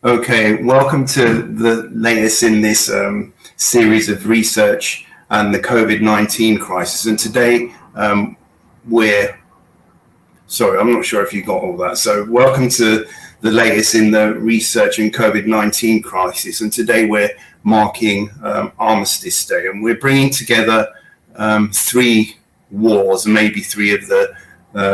Okay, welcome to the latest in this series of research and the COVID-19 crisis. And today I'm not sure if you got all that. So welcome to the latest in the research and COVID-19 crisis. And today we're marking Armistice Day, and we're bringing together three wars, maybe three of the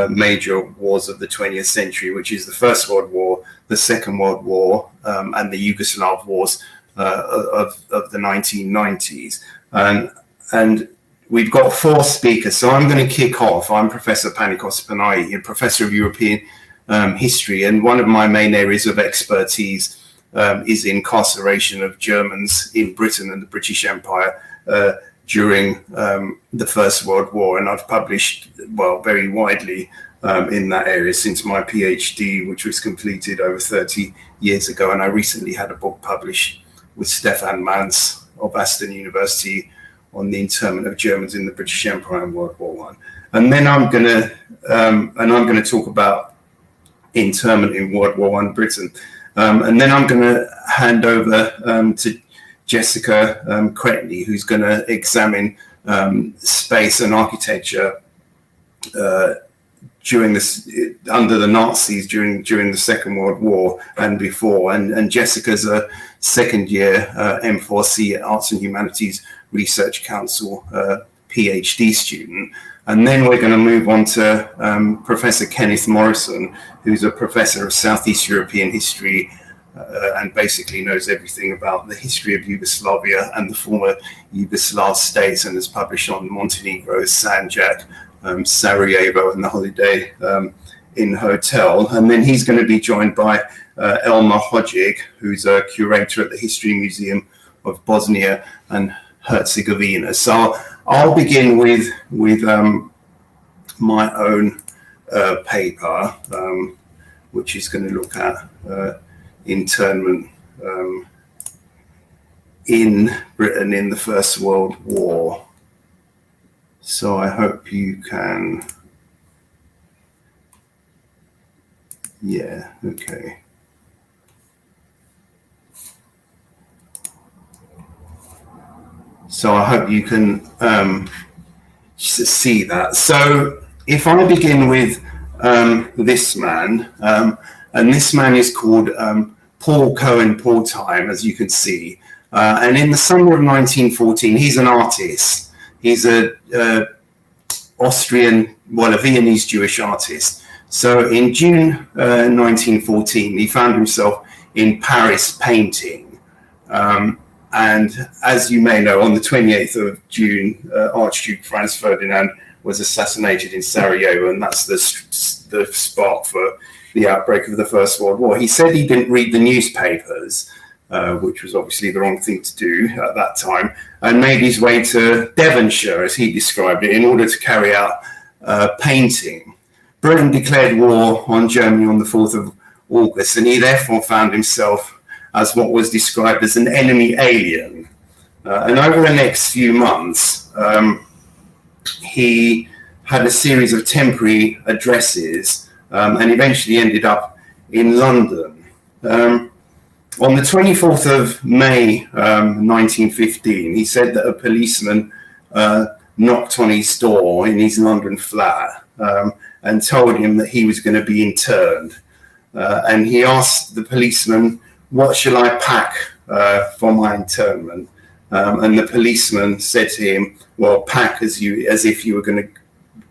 major wars of the 20th century, which is the First World War, the Second World War, and the Yugoslav wars of the 1990s. And we've got four speakers, so I'm going to kick off. I'm Professor Panikos Panayi, a professor of European history, and one of my main areas of expertise is incarceration of Germans in Britain and the British Empire during the First World War, and I've published very widely in that area since my PhD, which was completed over 30 years ago. And I recently had a book published with Stefan Mans of Aston University on the internment of Germans in the British Empire in World War I. And then I'm going to talk about internment in World War I Britain. And then I'm going to hand over to Jessica Cretney, who's going to examine space and architecture under the Nazis during the Second World War and before. And Jessica's a second-year M4C at Arts and Humanities Research Council PhD student. And then we're going to move on to Professor Kenneth Morrison, who's a professor of Southeast European history and basically knows everything about the history of Yugoslavia and the former Yugoslav states, and has published on Montenegro, Sanjak, Sarajevo, and the Holiday Inn Hotel. And then he's going to be joined by Elma Hodzic, who's a curator at the History Museum of Bosnia and Herzegovina. So I'll begin with my own paper, which is going to look at internment in Britain in the First World War. So I hope you can. Yeah, okay. So I hope you can see that. So if I begin with this man, and this man is called Paul Cohen Portheim, as you can see. And in the summer of 1914, he's an artist. He's a Viennese Jewish artist. So in June 1914, he found himself in Paris painting. And as you may know, on the 28th of June, Archduke Franz Ferdinand was assassinated in Sarajevo, and that's the spark for the outbreak of the First World War. He said he didn't read the newspapers, which was obviously the wrong thing to do at that time, and made his way to Devonshire, as he described it, in order to carry out painting. Britain declared war on Germany on the 4th of August, and he therefore found himself as what was described as an enemy alien. And over the next few months, he had a series of temporary addresses and eventually ended up in London. On the 24th of May 1915, he said that a policeman knocked on his door in his London flat and told him that he was going to be interned. And he asked the policeman, "What shall I pack for my internment?" And the policeman said to him, "Well, pack as if you were going to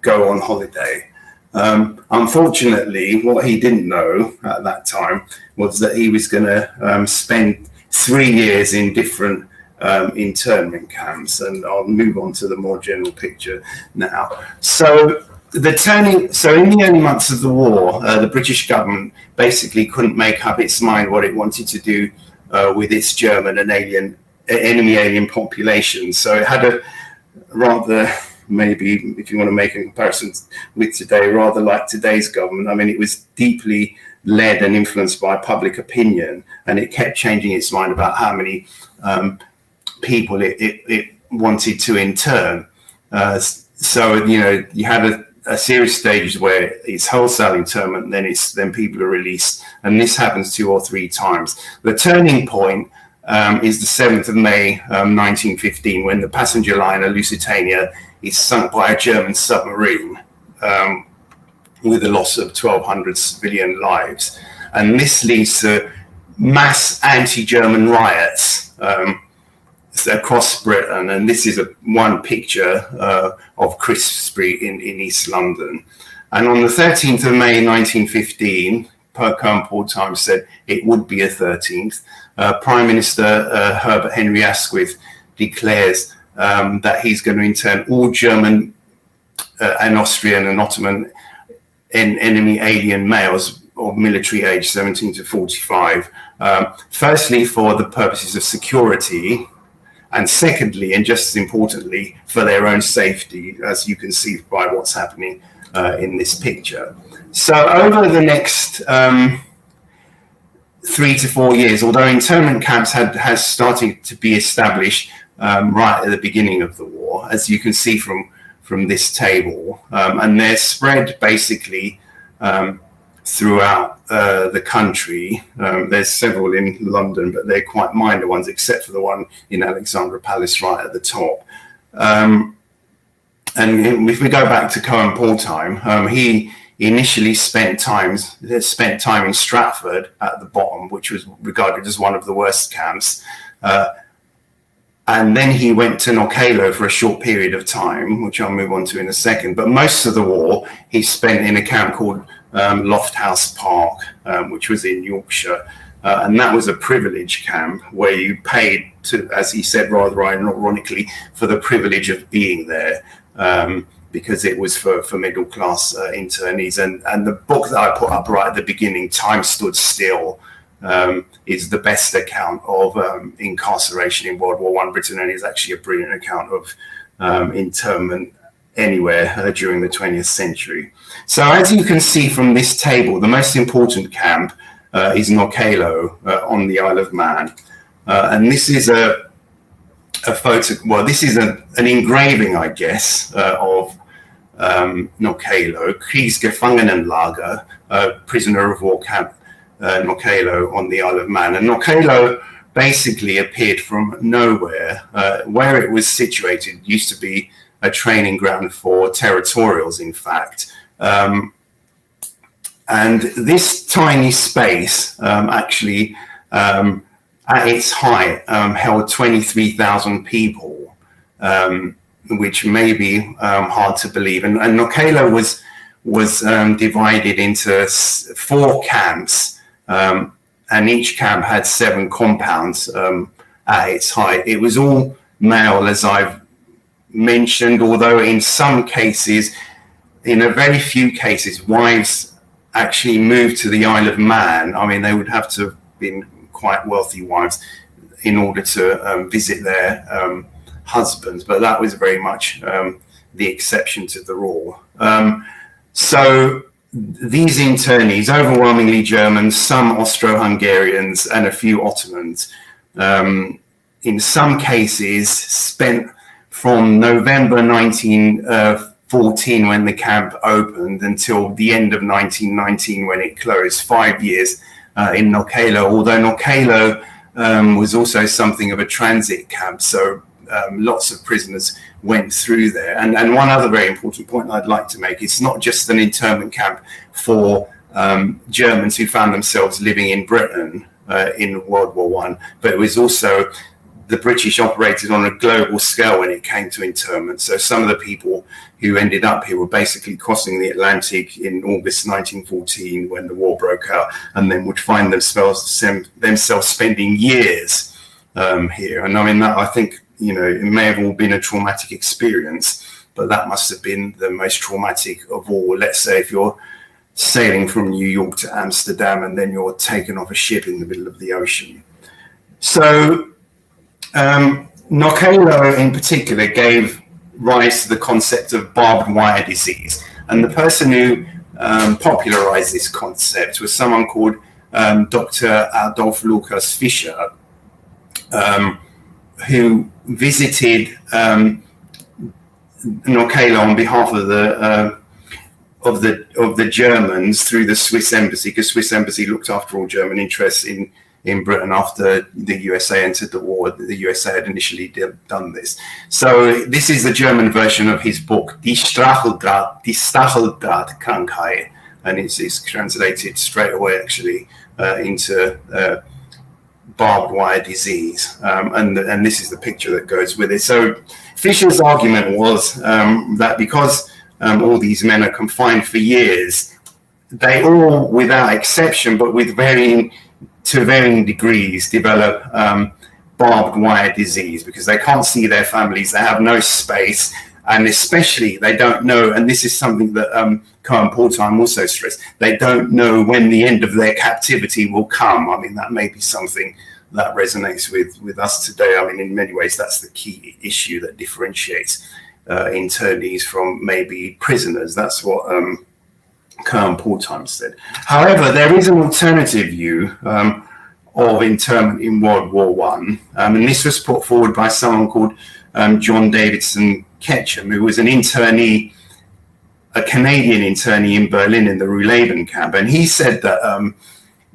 go on holiday." Unfortunately, what he didn't know at that time was that he was going to spend 3 years in different internment camps. And I'll move on to the more general picture now. So in the early months of the war, the British government basically couldn't make up its mind what it wanted to do with its German and enemy alien population. So it had a rather, maybe if you want to make a comparison with today, rather like today's government. I mean, it was deeply led and influenced by public opinion, and it kept changing its mind about how many people it wanted to intern. So, you had a series of stages where it's wholesale internment, then people are released, and this happens 2 or 3 times. The turning point is the 7th of May, 1915, when the passenger liner Lusitania is sunk by a German submarine with a loss of 1,200 civilian lives. And this leads to mass anti-German riots across Britain. And this is one picture of Crisp Street in East London. And on the 13th of May 1915, Cohen Paul Times said it would be a 13th. Prime Minister Herbert Henry Asquith declares that he's going to intern all German and Austrian and Ottoman enemy alien males of military age 17 to 45, firstly for the purposes of security, and secondly, and just as importantly, for their own safety, as you can see by what's happening in this picture. So over the next 3 to 4 years, although internment camps has started to be established right at the beginning of the war, as you can see from this table, and they're spread basically throughout the country. There's several in London, but they're quite minor ones, except for the one in Alexandra Palace right at the top. And if we go back to Cohen Paul time, he initially spent time in Stratford at the bottom, which was regarded as one of the worst camps. And then he went to Knockaloe for a short period of time, which I'll move on to in a second. But most of the war he spent in a camp called Lofthouse Park, which was in Yorkshire. And that was a privilege camp where you paid to, as he said rather ironically, for the privilege of being there, because it was for middle class internees. And the book that I put up right at the beginning, Time Stood Still, is the best account of incarceration in World War I Britain, and is actually a brilliant account of internment anywhere during the 20th century. So as you can see from this table, the most important camp is Knockaloe on the Isle of Man. And this is a photo, well, this is an engraving, I guess, of Knockaloe, Kriegsgefangenenlager, prisoner of war camp, Knockaloe on the Isle of Man. And Knockaloe basically appeared from nowhere. Where it was situated used to be a training ground for territorials, in fact. And this tiny space actually, at its height, held 23,000 people, which may be hard to believe. And Knockaloe was divided into 4 camps, and each camp had 7 compounds at its height. It was all male, as I've mentioned, although in some cases, in a very few cases, wives actually moved to the Isle of Man. I mean, they would have to have been quite wealthy wives in order to visit their husbands, but that was very much the exception to the rule. So these internees, overwhelmingly Germans, some Austro-Hungarians, and a few Ottomans, in some cases spent from November 1914, when the camp opened, until the end of 1919, when it closed, 5 years in Knockaloe, although Knockaloe was also something of a transit camp, so lots of prisoners went through there. And one other very important point I'd like to make, it's not just an internment camp for Germans who found themselves living in Britain in World War I, but it was also, the British operated on a global scale when it came to internment. So some of the people who ended up here were basically crossing the Atlantic in August 1914 when the war broke out, and then would find themselves spending years here. And I mean, that, I think, you know, it may have all been a traumatic experience, but that must have been the most traumatic of all. Let's say if you're sailing from New York to Amsterdam and then you're taken off a ship in the middle of the ocean. So Knockaloe in particular gave rise to the concept of barbed wire disease. And the person who popularized this concept was someone called Dr. Adolf Lucas Fischer, who visited Knockaloe on behalf of the of the Germans through the Swiss embassy, because Swiss embassy looked after all German interests in Britain after the USA entered the war. The USA had initially done this. So this is the German version of his book, Die Stacheldrahtkrankheit, and it's translated straight away actually into barbed wire disease, and this is the picture that goes with it. So Fischer's argument was that because all these men are confined for years, they all, without exception, but with varying degrees, develop barbed wire disease because they can't see their families, they have no space, and especially they don't know, and this is something that Cohen Panayi also stressed, they don't know when the end of their captivity will come. I mean, that may be something that resonates with us today. I mean, in many ways, that's the key issue that differentiates internees from maybe prisoners. That's what Cohen Panayi said. However, there is an alternative view of internment in World War I, and this was put forward by someone called John Davidson Ketchum, who was an internee, a Canadian internee in Berlin in the Ruhleben camp, and he said that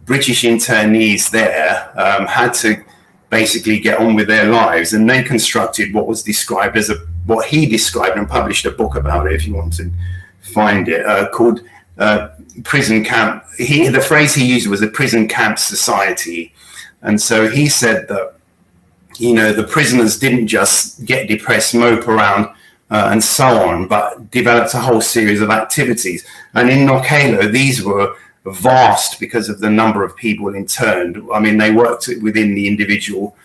British internees there had to basically get on with their lives, and they constructed what was described as what he described and published a book about it, if you want to find it, called prison camp. The phrase he used was a prison camp society, and so he said that, you know, the prisoners didn't just get depressed, mope around and so on, but developed a whole series of activities. And in Knockaloe, these were vast because of the number of people interned. I mean, they worked within the individual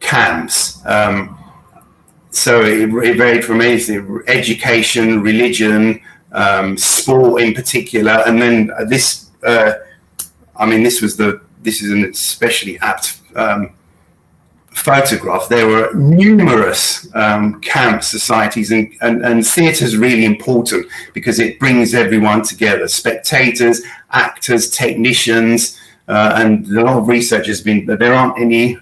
camps. So it varied from anything, education, religion, sport in particular. And then this is an especially apt photograph. There were numerous camp societies, and theatre is really important because it brings everyone together, spectators, actors, technicians, and a lot of research has been that there aren't any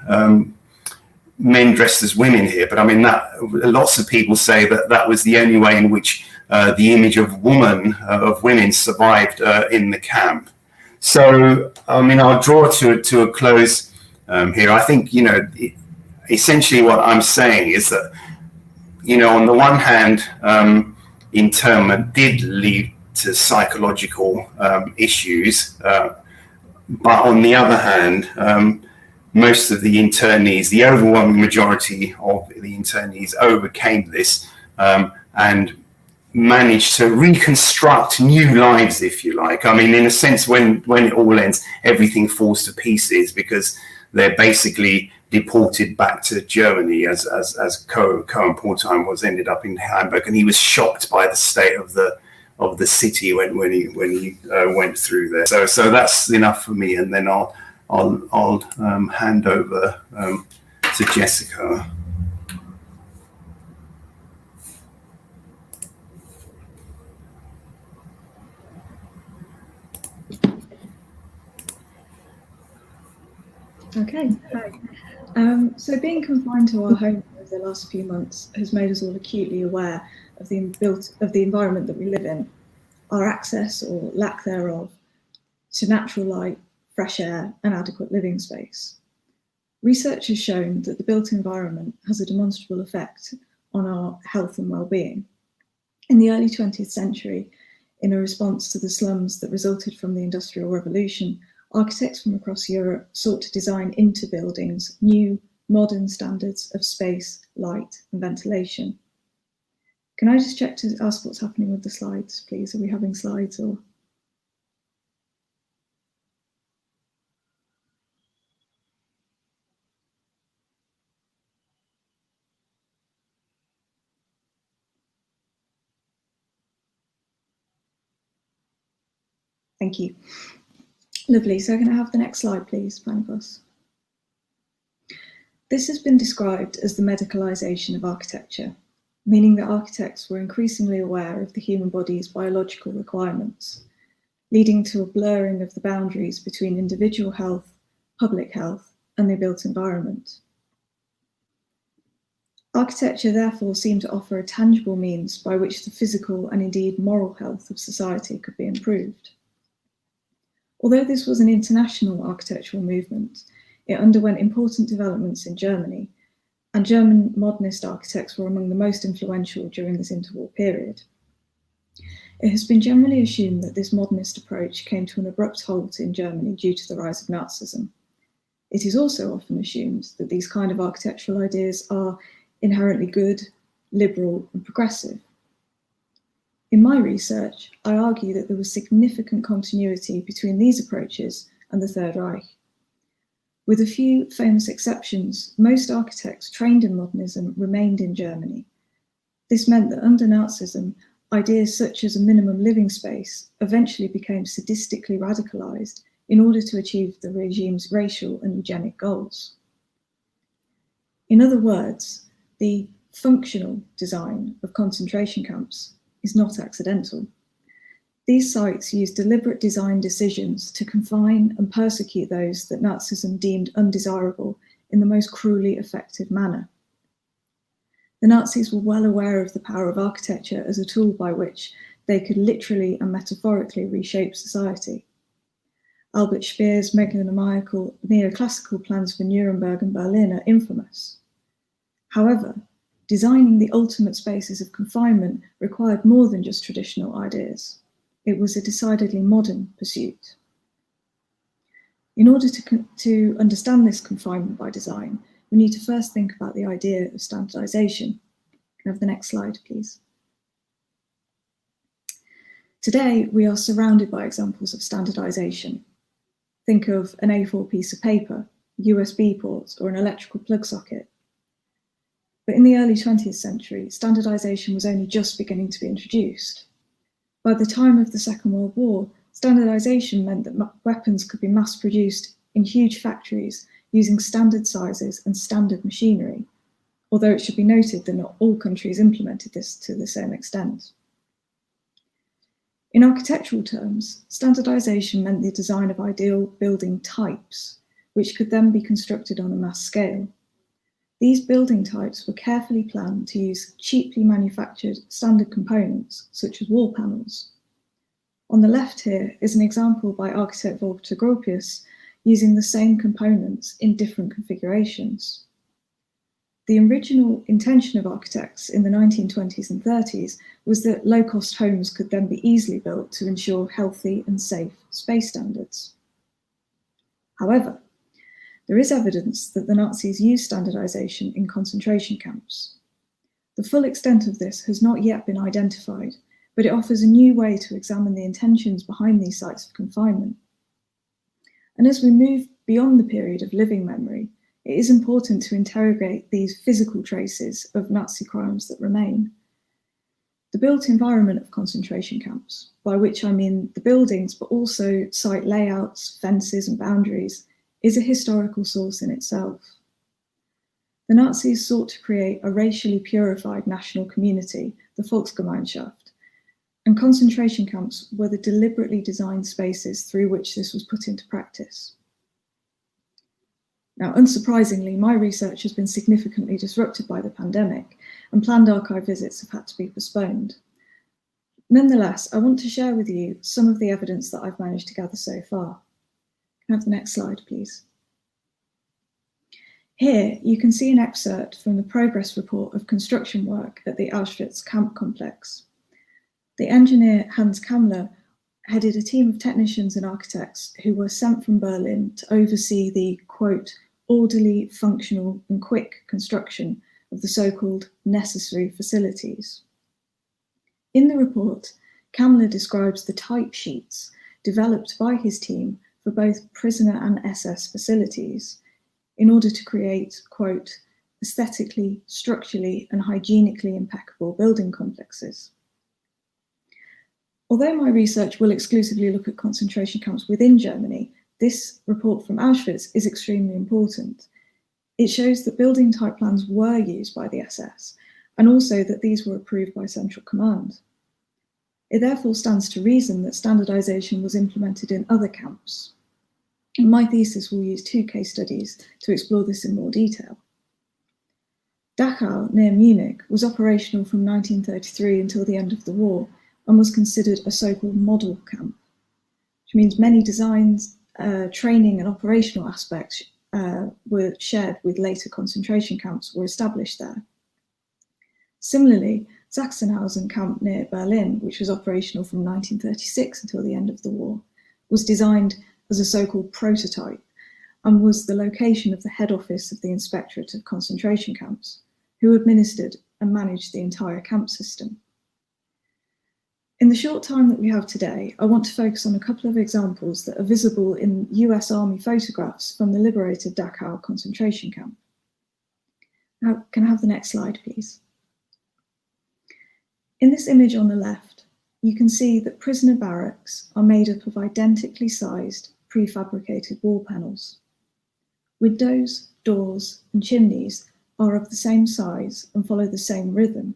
men dressed as women here, but I mean, that lots of people say that was the only way in which the image of women survived in the camp. So I mean, I'll draw to a close here. I think, you know, essentially what I'm saying is that, you know, on the one hand, internment did lead to psychological issues, but on the other hand, most of the internees, the overwhelming majority of the internees, overcame this and managed to reconstruct new lives, if you like. I mean, in a sense, when it all ends, everything falls to pieces because they're basically deported back to Germany, as Cohen Panayi ended up in Hamburg, and he was shocked by the state of the city when he went through there. So that's enough for me, and then I'll hand over to Jessica. Okay, hi. So being confined to our home over the last few months has made us all acutely aware of the environment that we live in, our access or lack thereof to natural light, fresh air, and adequate living space. Research has shown that the built environment has a demonstrable effect on our health and well-being. In the early 20th century, in a response to the slums that resulted from the Industrial Revolution, architects from across Europe sought to design into buildings new, modern standards of space, light, and ventilation. Can I just check to ask what's happening with the slides, please? Are we having slides or? Thank you. Lovely. So can I have the next slide, please, Panikos? This has been described as the medicalization of architecture, meaning that architects were increasingly aware of the human body's biological requirements, leading to a blurring of the boundaries between individual health, public health, and the built environment. Architecture therefore seemed to offer a tangible means by which the physical and indeed moral health of society could be improved. Although this was an international architectural movement, it underwent important developments in Germany, and German modernist architects were among the most influential during this interwar period. It has been generally assumed that this modernist approach came to an abrupt halt in Germany due to the rise of Nazism. It is also often assumed that these kind of architectural ideas are inherently good, liberal, and progressive. In my research, I argue that there was significant continuity between these approaches and the Third Reich. With a few famous exceptions, most architects trained in modernism remained in Germany. This meant that under Nazism, ideas such as a minimum living space eventually became sadistically radicalized in order to achieve the regime's racial and eugenic goals. In other words, the functional design of concentration camps is not accidental. These sites used deliberate design decisions to confine and persecute those that Nazism deemed undesirable in the most cruelly effective manner. The Nazis were well aware of the power of architecture as a tool by which they could literally and metaphorically reshape society. Albert Speer's megalomaniacal neoclassical plans for Nuremberg and Berlin are infamous. However, designing the ultimate spaces of confinement required more than just traditional ideas. It was a decidedly modern pursuit. In order to understand this confinement by design, we need to first think about the idea of standardization. Can I have the next slide, please? Today, we are surrounded by examples of standardization. Think of an A4 piece of paper, USB ports, or an electrical plug socket. But in the early 20th century, standardization was only just beginning to be introduced. By the time of the Second World War, standardization meant that weapons could be mass-produced in huge factories using standard sizes and standard machinery, although it should be noted that not all countries implemented this to the same extent. In architectural terms, standardization meant the design of ideal building types, which could then be constructed on a mass scale. These building types were carefully planned to use cheaply manufactured standard components, such as wall panels. On the left here is an example by architect Walter Gropius using the same components in different configurations. The original intention of architects in the 1920s and 30s was that low-cost homes could then be easily built to ensure healthy and safe space standards. However, there is evidence that the Nazis used standardization in concentration camps. The full extent of this has not yet been identified, but it offers a new way to examine the intentions behind these sites of confinement. And as we move beyond the period of living memory, it is important to interrogate these physical traces of Nazi crimes that remain. The built environment of concentration camps, by which I mean the buildings, but also site layouts, fences, and boundaries, is a historical source in itself. The Nazis sought to create a racially purified national community, the Volksgemeinschaft, and concentration camps were the deliberately designed spaces through which this was put into practice. Now, unsurprisingly, my research has been significantly disrupted by the pandemic, and planned archive visits have had to be postponed. Nonetheless, I want to share with you some of the evidence that I've managed to gather so far. Can I have the next slide, please? Here, you can see an excerpt from the progress report of construction work at the Auschwitz camp complex. The engineer Hans Kammler headed a team of technicians and architects who were sent from Berlin to oversee the, quote, orderly, functional, and quick construction of the so-called necessary facilities. In the report, Kammler describes the type sheets developed by his team for both prisoner and SS facilities in order to create, quote, aesthetically, structurally, and hygienically impeccable building complexes. Although my research will exclusively look at concentration camps within Germany, this report from Auschwitz is extremely important. It shows that building type plans were used by the SS, and also that these were approved by Central Command. It therefore stands to reason that standardization was implemented in other camps. And my thesis will use 2 case studies to explore this in more detail. Dachau, near Munich, was operational from 1933 until the end of the war and was considered a so-called model camp, which means many designs, training and operational aspects were shared with later concentration camps were established there. Similarly, Sachsenhausen camp near Berlin, which was operational from 1936 until the end of the war, was designed as a so-called prototype and was the location of the head office of the Inspectorate of Concentration Camps, who administered and managed the entire camp system. In the short time that we have today, I want to focus on a couple of examples that are visible in US Army photographs from the liberated Dachau concentration camp. Now, can I have the next slide, please? In this image on the left, you can see that prisoner barracks are made up of identically sized prefabricated wall panels. Windows, doors, and chimneys are of the same size and follow the same rhythm,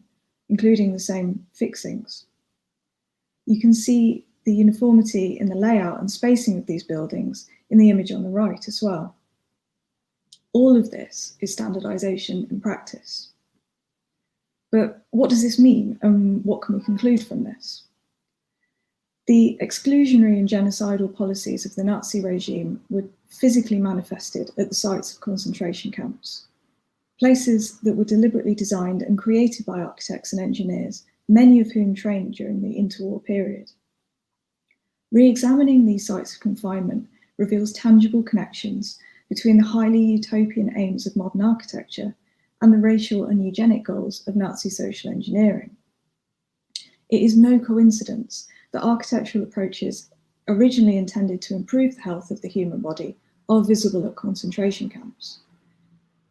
including the same fixings. You can see the uniformity in the layout and spacing of these buildings in the image on the right as well. All of this is standardization in practice. But what does this mean, and what can we conclude from this? The exclusionary and genocidal policies of the Nazi regime were physically manifested at the sites of concentration camps, places that were deliberately designed and created by architects and engineers, many of whom trained during the interwar period. Re-examining these sites of confinement reveals tangible connections between the highly utopian aims of modern architecture and the racial and eugenic goals of Nazi social engineering. It is no coincidence that architectural approaches originally intended to improve the health of the human body are visible at concentration camps.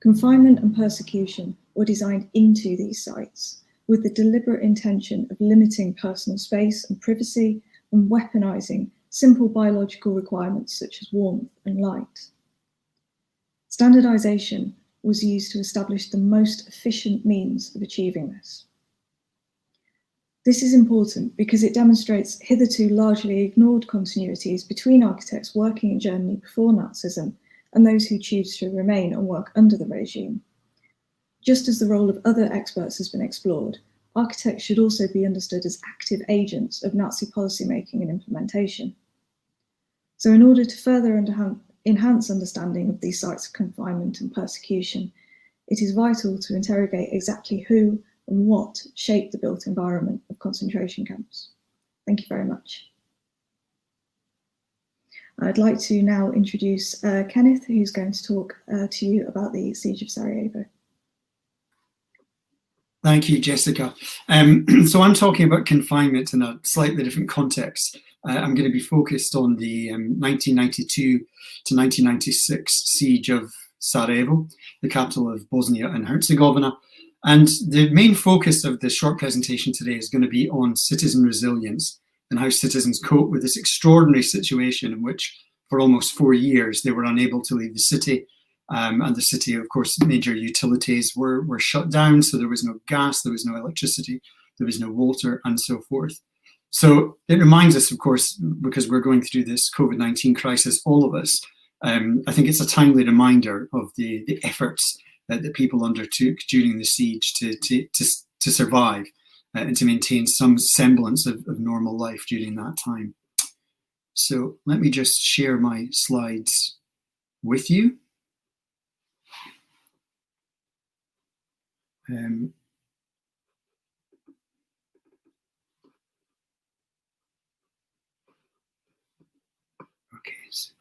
Confinement and persecution were designed into these sites with the deliberate intention of limiting personal space and privacy and weaponizing simple biological requirements such as warmth and light. Standardization was used to establish the most efficient means of achieving this. This is important because it demonstrates hitherto largely ignored continuities between architects working in Germany before Nazism and those who choose to remain and work under the regime. Just as the role of other experts has been explored, architects should also be understood as active agents of Nazi policymaking and implementation. So in order to further enhance understanding of these sites of confinement and persecution, it is vital to interrogate exactly who and what shaped the built environment of concentration camps. Thank you very much. I'd like to now introduce Kenneth, who's going to talk to you about the Siege of Sarajevo. Thank you, Jessica. So I'm talking about confinement in a slightly different context. I'm going to be focused on the 1992 to 1996 Siege of Sarajevo, the capital of Bosnia and Herzegovina. And the main focus of the short presentation today is going to be on citizen resilience and how citizens cope with this extraordinary situation in which for almost 4 years they were unable to leave the city. And the city, of course, major utilities were shut down, so there was no gas, there was no electricity, there was no water, and so forth. So it reminds us, of course, because we're going through this COVID-19 crisis, all of us, I think it's a timely reminder of the efforts that people undertook during the siege to survive and to maintain some semblance of normal life during that time. So let me just share my slides with you. Okay, super.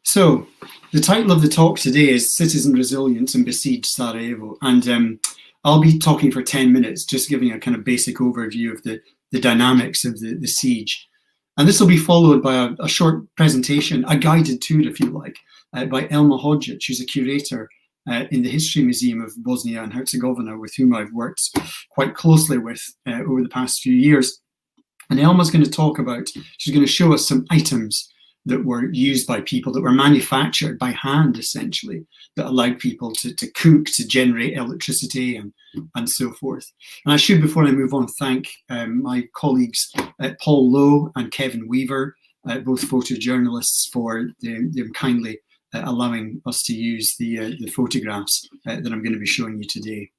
So the title of the talk today is Citizen Resilience in Besieged Sarajevo, and I'll be talking for 10 minutes, just giving a kind of basic overview of the dynamics of the siege. And this will be followed by a short presentation, a guided tour, if you like, by Elma Hodžić, who's a curator in the History Museum of Bosnia and Herzegovina, with whom I've worked quite closely with over the past few years. And Elma's going to talk about, she's going to show us some items that were used by people, that were manufactured by hand, essentially, that allowed people to cook, to generate electricity, and so forth. And I should, before I move on, thank my colleagues Paul Lowe and Kevin Weaver both photojournalists for them kindly allowing us to use the photographs that I'm going to be showing you today.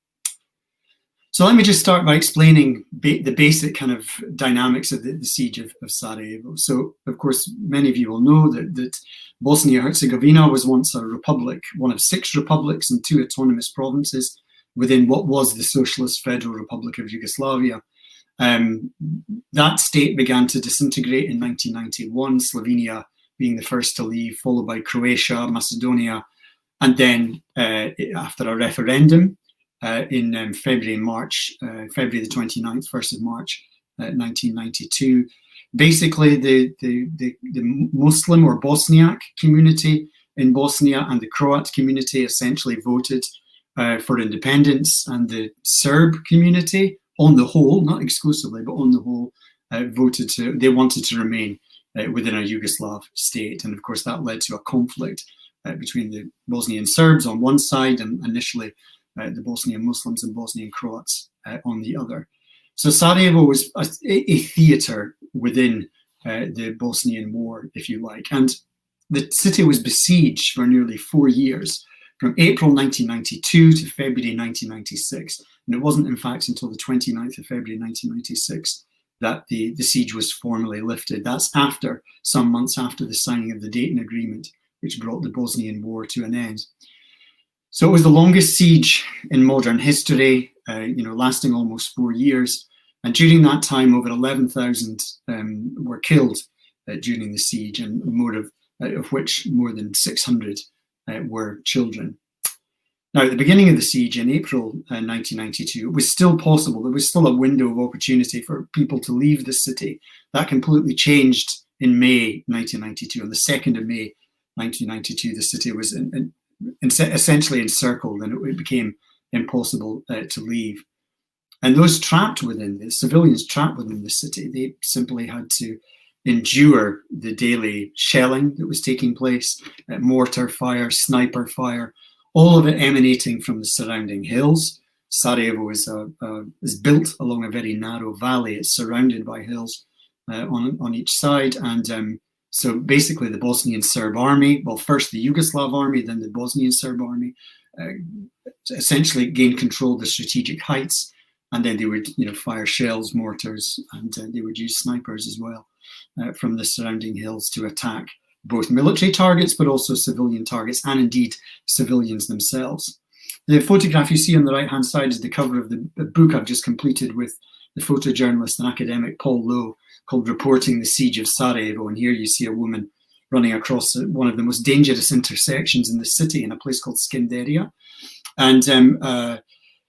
So let me just start by explaining the basic kind of dynamics of the siege of Sarajevo. So, of course, many of you will know that Bosnia-Herzegovina was once a republic, one of 6 republics and 2 autonomous provinces within what was the Socialist Federal Republic of Yugoslavia. That state began to disintegrate in 1991, Slovenia being the first to leave, followed by Croatia, Macedonia, and then after a referendum, in February the 29th, 1st of March 1992. Basically, the Muslim or Bosniak community in Bosnia and the Croat community essentially voted for independence, and the Serb community, on the whole, not exclusively, but on the whole, they wanted to remain within a Yugoslav state. And of course, that led to a conflict between the Bosnian Serbs on one side and initially the Bosnian Muslims and Bosnian Croats on the other. So Sarajevo was a theatre within the Bosnian War, if you like. And the city was besieged for nearly 4 years, from April 1992 to February 1996. And it wasn't, in fact, until the 29th of February 1996 that the siege was formally lifted. That's some months after the signing of the Dayton Agreement, which brought the Bosnian War to an end. So it was the longest siege in modern history, lasting almost 4 years. And during that time, over 11,000 were killed during the siege, and of which more than 600 were children. Now, at the beginning of the siege in April 1992, it was still possible. There was still a window of opportunity for people to leave the city. That completely changed in May 1992. On the 2nd of May 1992, the city was essentially encircled, and it became impossible to leave. And those civilians trapped within the city, they simply had to endure the daily shelling that was taking place, mortar fire, sniper fire, all of it emanating from the surrounding hills. Sarajevo is built along a very narrow valley. It's surrounded by hills on each side. And so basically the Bosnian Serb army, well, first the Yugoslav army, then the Bosnian Serb army, essentially gained control of the strategic heights. And then they would fire shells, mortars, and they would use snipers as well from the surrounding hills to attack both military targets, but also civilian targets, and indeed civilians themselves. The photograph you see on the right-hand side is the cover of the book I've just completed with the photojournalist and academic Paul Lowe, called Reporting the Siege of Sarajevo. And here you see a woman running across one of the most dangerous intersections in the city in a place called Skenderia. And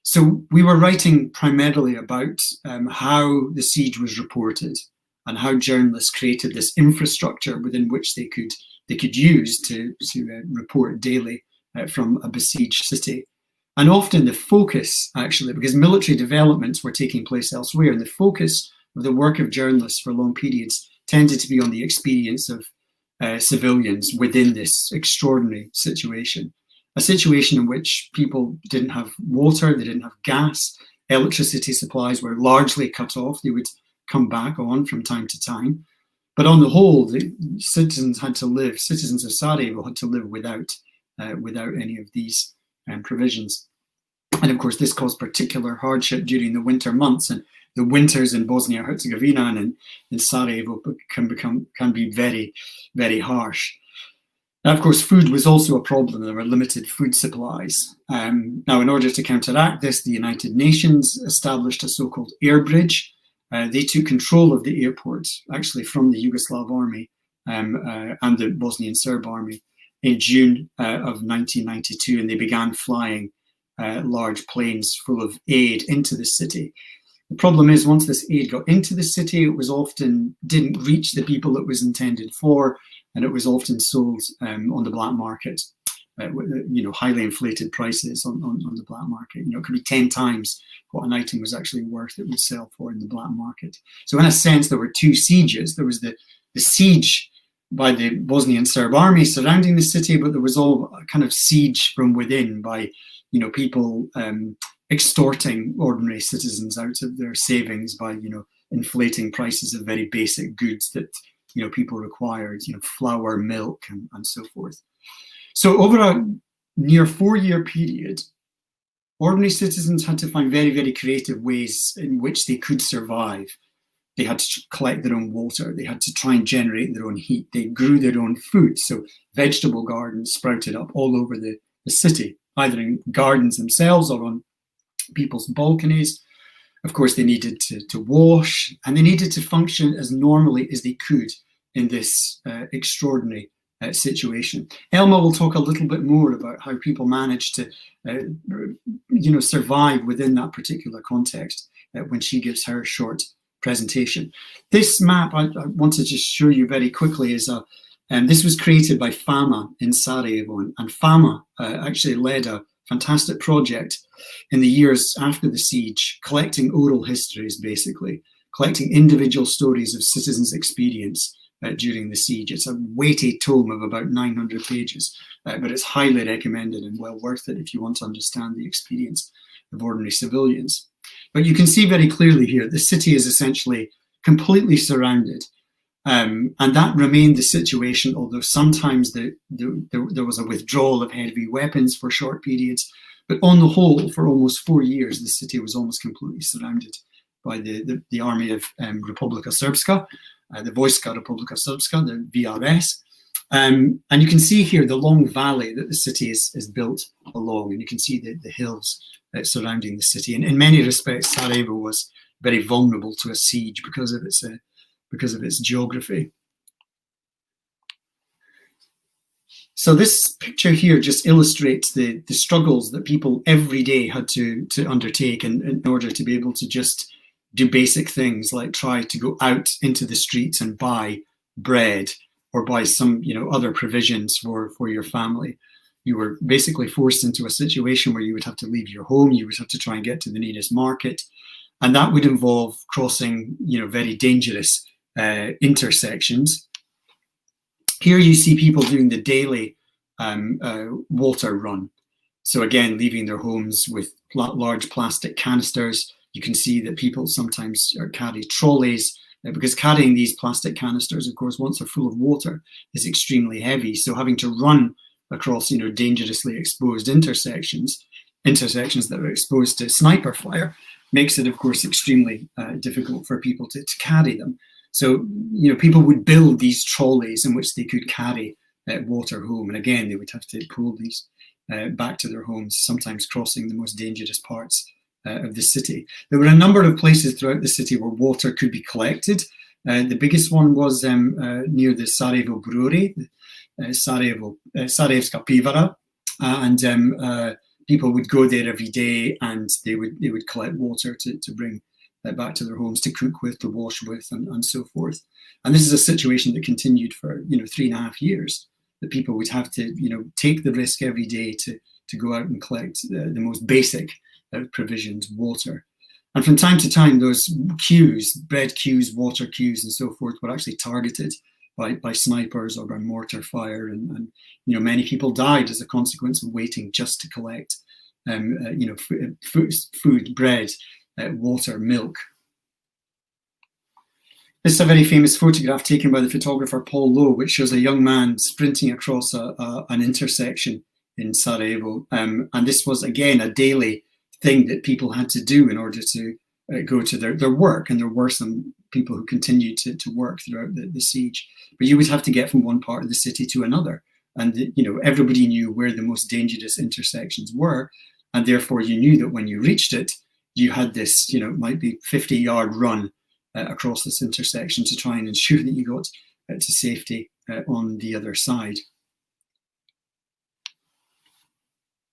so we were writing primarily about how the siege was reported and how journalists created this infrastructure within which they could use to report daily from a besieged city. And often the focus, actually, because military developments were taking place elsewhere, and the focus of the work of journalists for long periods tended to be on the experience of civilians within this extraordinary situation. A situation in which people didn't have water, they didn't have gas, electricity supplies were largely cut off. They would come back on from time to time. But on the whole, the citizens of Sarajevo had to live without any of these provisions. And of course, this caused particular hardship during the winter months, and the winters in Bosnia-Herzegovina and in Sarajevo can be very, very harsh. Now, of course, food was also a problem. There were limited food supplies. Now, in order to counteract this, the United Nations established a so-called air bridge. They took control of the airport, actually from the Yugoslav army and the Bosnian Serb army in June of 1992, and they began flying large planes full of aid into the city. The problem is, once this aid got into the city, it was often didn't reach the people it was intended for, and it was often sold on the black market, highly inflated prices on the black market. It could be 10 times what an item was actually worth it would sell for in the black market. So in a sense, there were two sieges. There was the siege by the Bosnian Serb army surrounding the city, but there was all a kind of siege from within by, people extorting ordinary citizens out of their savings by, inflating prices of very basic goods that people required, flour, milk, and so forth. So over a near 4-year period, ordinary citizens had to find very, very creative ways in which they could survive. They had to collect their own water. They had to try and generate their own heat. They grew their own food. So vegetable gardens sprouted up all over the city, either in gardens themselves or on people's balconies. Of course, they needed to wash, and they needed to function as normally as they could in this extraordinary situation. Elma will talk a little bit more about how people managed to survive within that particular context when she gives her short presentation. This map I want to just show you very quickly is this was created by FAMA in Sarajevo, and FAMA actually led a fantastic project in the years after the siege, collecting oral histories, basically collecting individual stories of citizens' experience during the siege. It's a weighty tome of about 900 pages, but it's highly recommended and well worth it if you want to understand the experience of ordinary civilians. But you can see very clearly here, the city is essentially completely surrounded. And that remained the situation, although sometimes there was a withdrawal of heavy weapons for short periods. But on the whole, for almost 4 years, the city was almost completely surrounded by the army of Republika Srpska, the Vojska Republika Srpska, the VRS. And you can see here the long valley that the city is built along, and you can see the hills surrounding the city. And in many respects, Sarajevo was very vulnerable to a siege because of its geography. So this picture here just illustrates the struggles that people every day had to undertake in order to be able to just do basic things like try to go out into the streets and buy bread or buy some other provisions for your family. You were basically forced into a situation where you would have to leave your home, you would have to try and get to the nearest market, and that would involve crossing very dangerous intersections. Here you see people doing the daily water run. So again, leaving their homes with large plastic canisters. You can see that people sometimes carry trolleys because carrying these plastic canisters, of course, once they're full of water, is extremely heavy. So having to run across dangerously exposed intersections that are exposed to sniper fire makes it, of course, extremely difficult for people to carry them. So, people would build these trolleys in which they could carry water home. And again, they would have to pull these back to their homes, sometimes crossing the most dangerous parts of the city. There were a number of places throughout the city where water could be collected. The biggest one was near the Sarajevo brewery, Sarajevska Pivara. And people would go there every day and they would collect water to bring back to their homes, to cook with, to wash with, and so forth. And this is a situation that continued for 3.5 years, that people would have to take the risk every day to go out and collect the most basic provisions, water. And from time to time, those queues, bread queues, water queues, and so forth, were actually targeted by snipers or by mortar fire, and many people died as a consequence of waiting just to collect food, bread, water, milk. This is a very famous photograph taken by the photographer Paul Lowe, which shows a young man sprinting across an intersection in Sarajevo. And this was, again, a daily thing that people had to do in order to go to their work. And there were some people who continued to work throughout the siege. But you would have to get from one part of the city to another. And, everybody knew where the most dangerous intersections were. And therefore, you knew that when you reached it, you had this, might be 50-yard run across this intersection to try and ensure that you got to safety on the other side.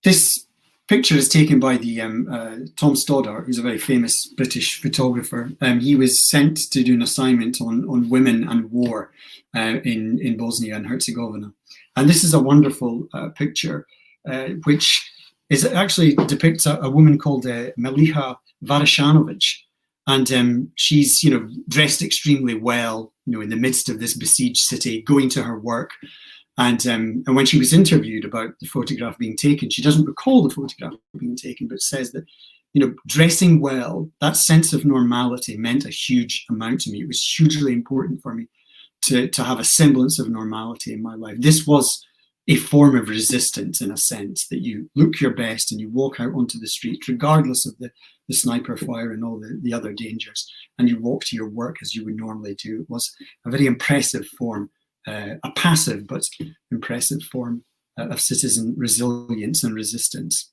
This picture is taken by the Tom Stoddart, who's a very famous British photographer. He was sent to do an assignment on women and war in Bosnia and Herzegovina. And this is a wonderful picture, which actually depicts a woman called Meliha Varashanovic. And she's, dressed extremely well, in the midst of this besieged city, going to her work. And when she was interviewed about the photograph being taken, she doesn't recall the photograph being taken, but says that, dressing well, that sense of normality meant a huge amount to me. It was hugely important for me to have a semblance of normality in my life. This was a form of resistance, in a sense, that you look your best and you walk out onto the street, regardless of the sniper fire and all the other dangers, and you walk to your work as you would normally do. It was a very impressive form, a passive but impressive form of citizen resilience and resistance.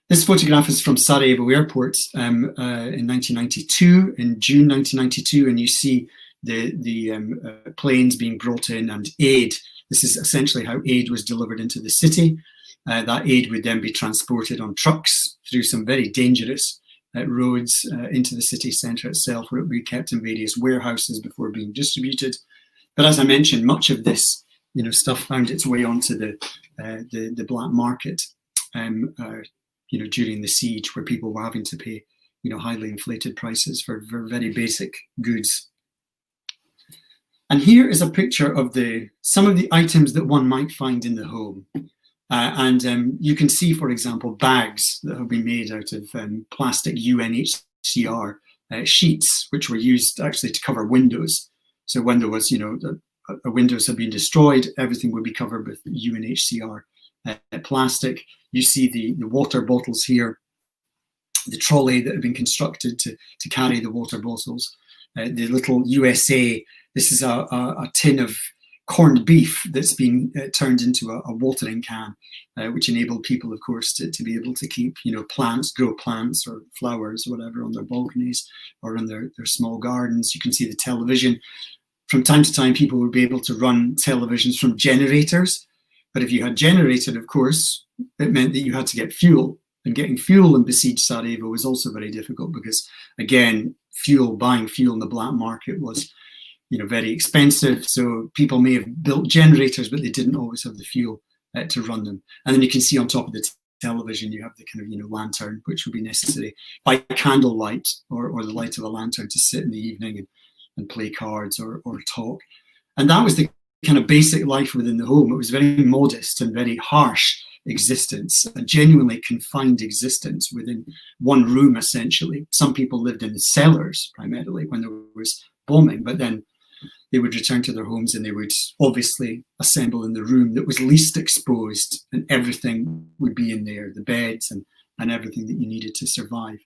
This photograph is from Sarajevo Airport in 1992, in June 1992, and you see the planes being brought in and aid. This is essentially how aid was delivered into the city. That aid would then be transported on trucks through some very dangerous roads into the city centre itself, where it would be kept in various warehouses before being distributed. But as I mentioned, much of this stuff found its way onto the black market during the siege, where people were having to pay highly inflated prices for very basic goods. And here is a picture of some of the items that one might find in the home. You can see, for example, bags that have been made out of plastic UNHCR sheets, which were used actually to cover windows. So when there was, the windows had been destroyed, everything would be covered with UNHCR plastic. You see the water bottles here, the trolley that had been constructed to carry the water bottles, the little USA. This is a tin of corned beef that's been turned into a watering can, which enabled people, of course, to be able to keep, grow plants or flowers or whatever on their balconies or on their small gardens. You can see the television. From time to time, people would be able to run televisions from generators. But if you had generated, of course, it meant that you had to get fuel. And getting fuel in besieged Sarajevo was also very difficult because, again, buying fuel in the black market was very expensive. So people may have built generators, but they didn't always have the fuel to run them. And then you can see on top of the television, you have the kind of, lantern, which would be necessary by candlelight or the light of a lantern to sit in the evening and play cards or talk. And that was the kind of basic life within the home. It was very modest and very harsh existence, a genuinely confined existence within one room, essentially. Some people lived in the cellars primarily when there was bombing, but then they would return to their homes and they would obviously assemble in the room that was least exposed, and everything would be in there, the beds and everything that you needed to survive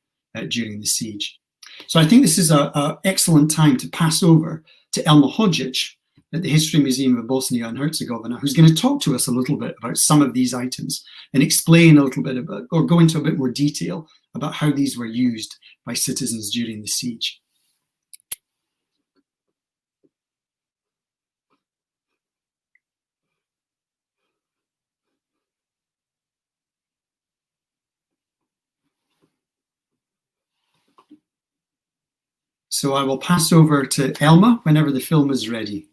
during the siege. So I think this is an excellent time to pass over to Elma Hodžić at the History Museum of Bosnia and Herzegovina, who's going to talk to us a little bit about some of these items and explain a little bit about, or go into a bit more detail about how these were used by citizens during the siege. So I will pass over to Elma whenever the film is ready.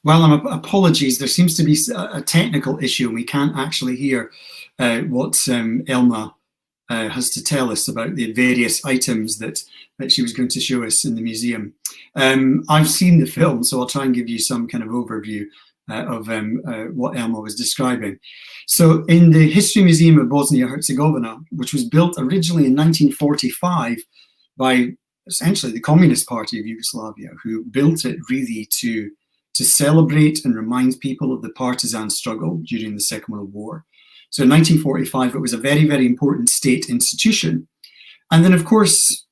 Well, apologies. There seems to be a technical issue, and we can't actually hear what Elma has to tell us about the various items that she was going to show us in the museum. I've seen the film, so I'll try and give you some kind of overview of what Elma was describing. So in the History Museum of Bosnia-Herzegovina, which was built originally in 1945 by essentially the Communist Party of Yugoslavia, who built it really to celebrate and remind people of the partisan struggle during the Second World War. So in 1945, it was a very, very important state institution. And then, of course,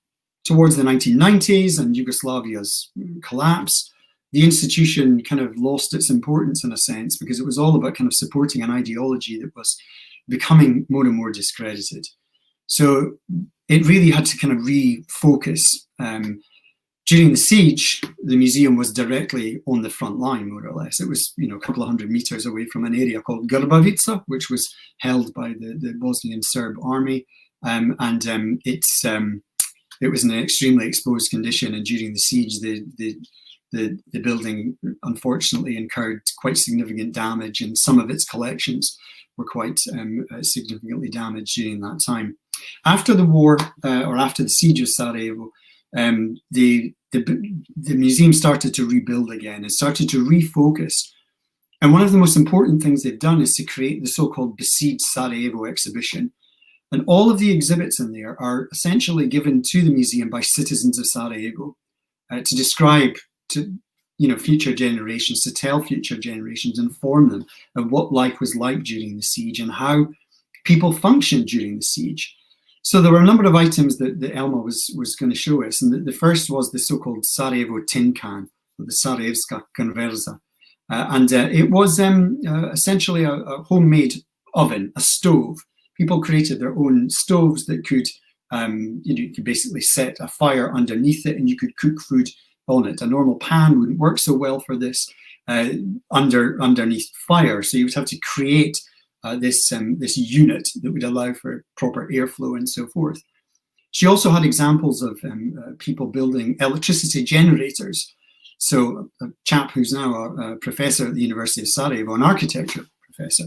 towards the 1990s and Yugoslavia's collapse, the institution kind of lost its importance in a sense, because it was all about kind of supporting an ideology that was becoming more and more discredited. So it really had to kind of refocus. During the siege, the museum was directly on the front line, more or less. It was, a couple of 100 meters away from an area called Grbavica, which was held by the Bosnian Serb army, it was in an extremely exposed condition. And during the siege, the building unfortunately incurred quite significant damage, and some of its collections were quite significantly damaged during that time. After the war, or after the siege of Sarajevo, the museum started to rebuild again and started to refocus. And one of the most important things they've done is to create the so-called Besieged Sarajevo exhibition. And all of the exhibits in there are essentially given to the museum by citizens of Sarajevo to describe to future generations, to tell future generations, inform them of what life was like during the siege and how people functioned during the siege. So there were a number of items that Elma was going to show us, and the first was the so-called Sarajevo tin can, or the Sarajevska konverza. It was essentially a homemade oven, a stove. People created their own stoves that could, you could basically set a fire underneath it and you could cook food on it. A normal pan wouldn't work so well for this underneath fire, so you would have to create this unit that would allow for proper airflow and so forth. She also had examples of people building electricity generators. So a chap who's now a professor at the University of Sarajevo, an architecture professor,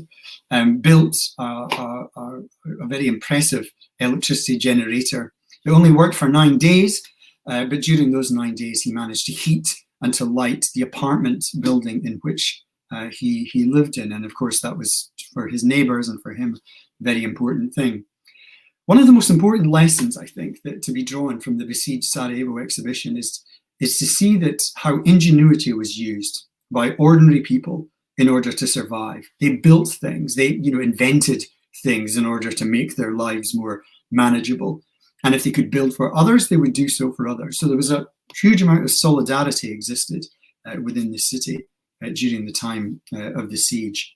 built a very impressive electricity generator. It only worked for 9 days, but during those 9 days he managed to heat and to light the apartment building in which he lived in. And of course that was, for his neighbors and for him, a very important thing. One of the most important lessons, I think, that to be drawn from the Besieged Sarajevo exhibition is to see that how ingenuity was used by ordinary people in order to survive. They built things, they invented things in order to make their lives more manageable. And if they could build for others, they would do so for others. So there was a huge amount of solidarity existed within the city during the time of the siege.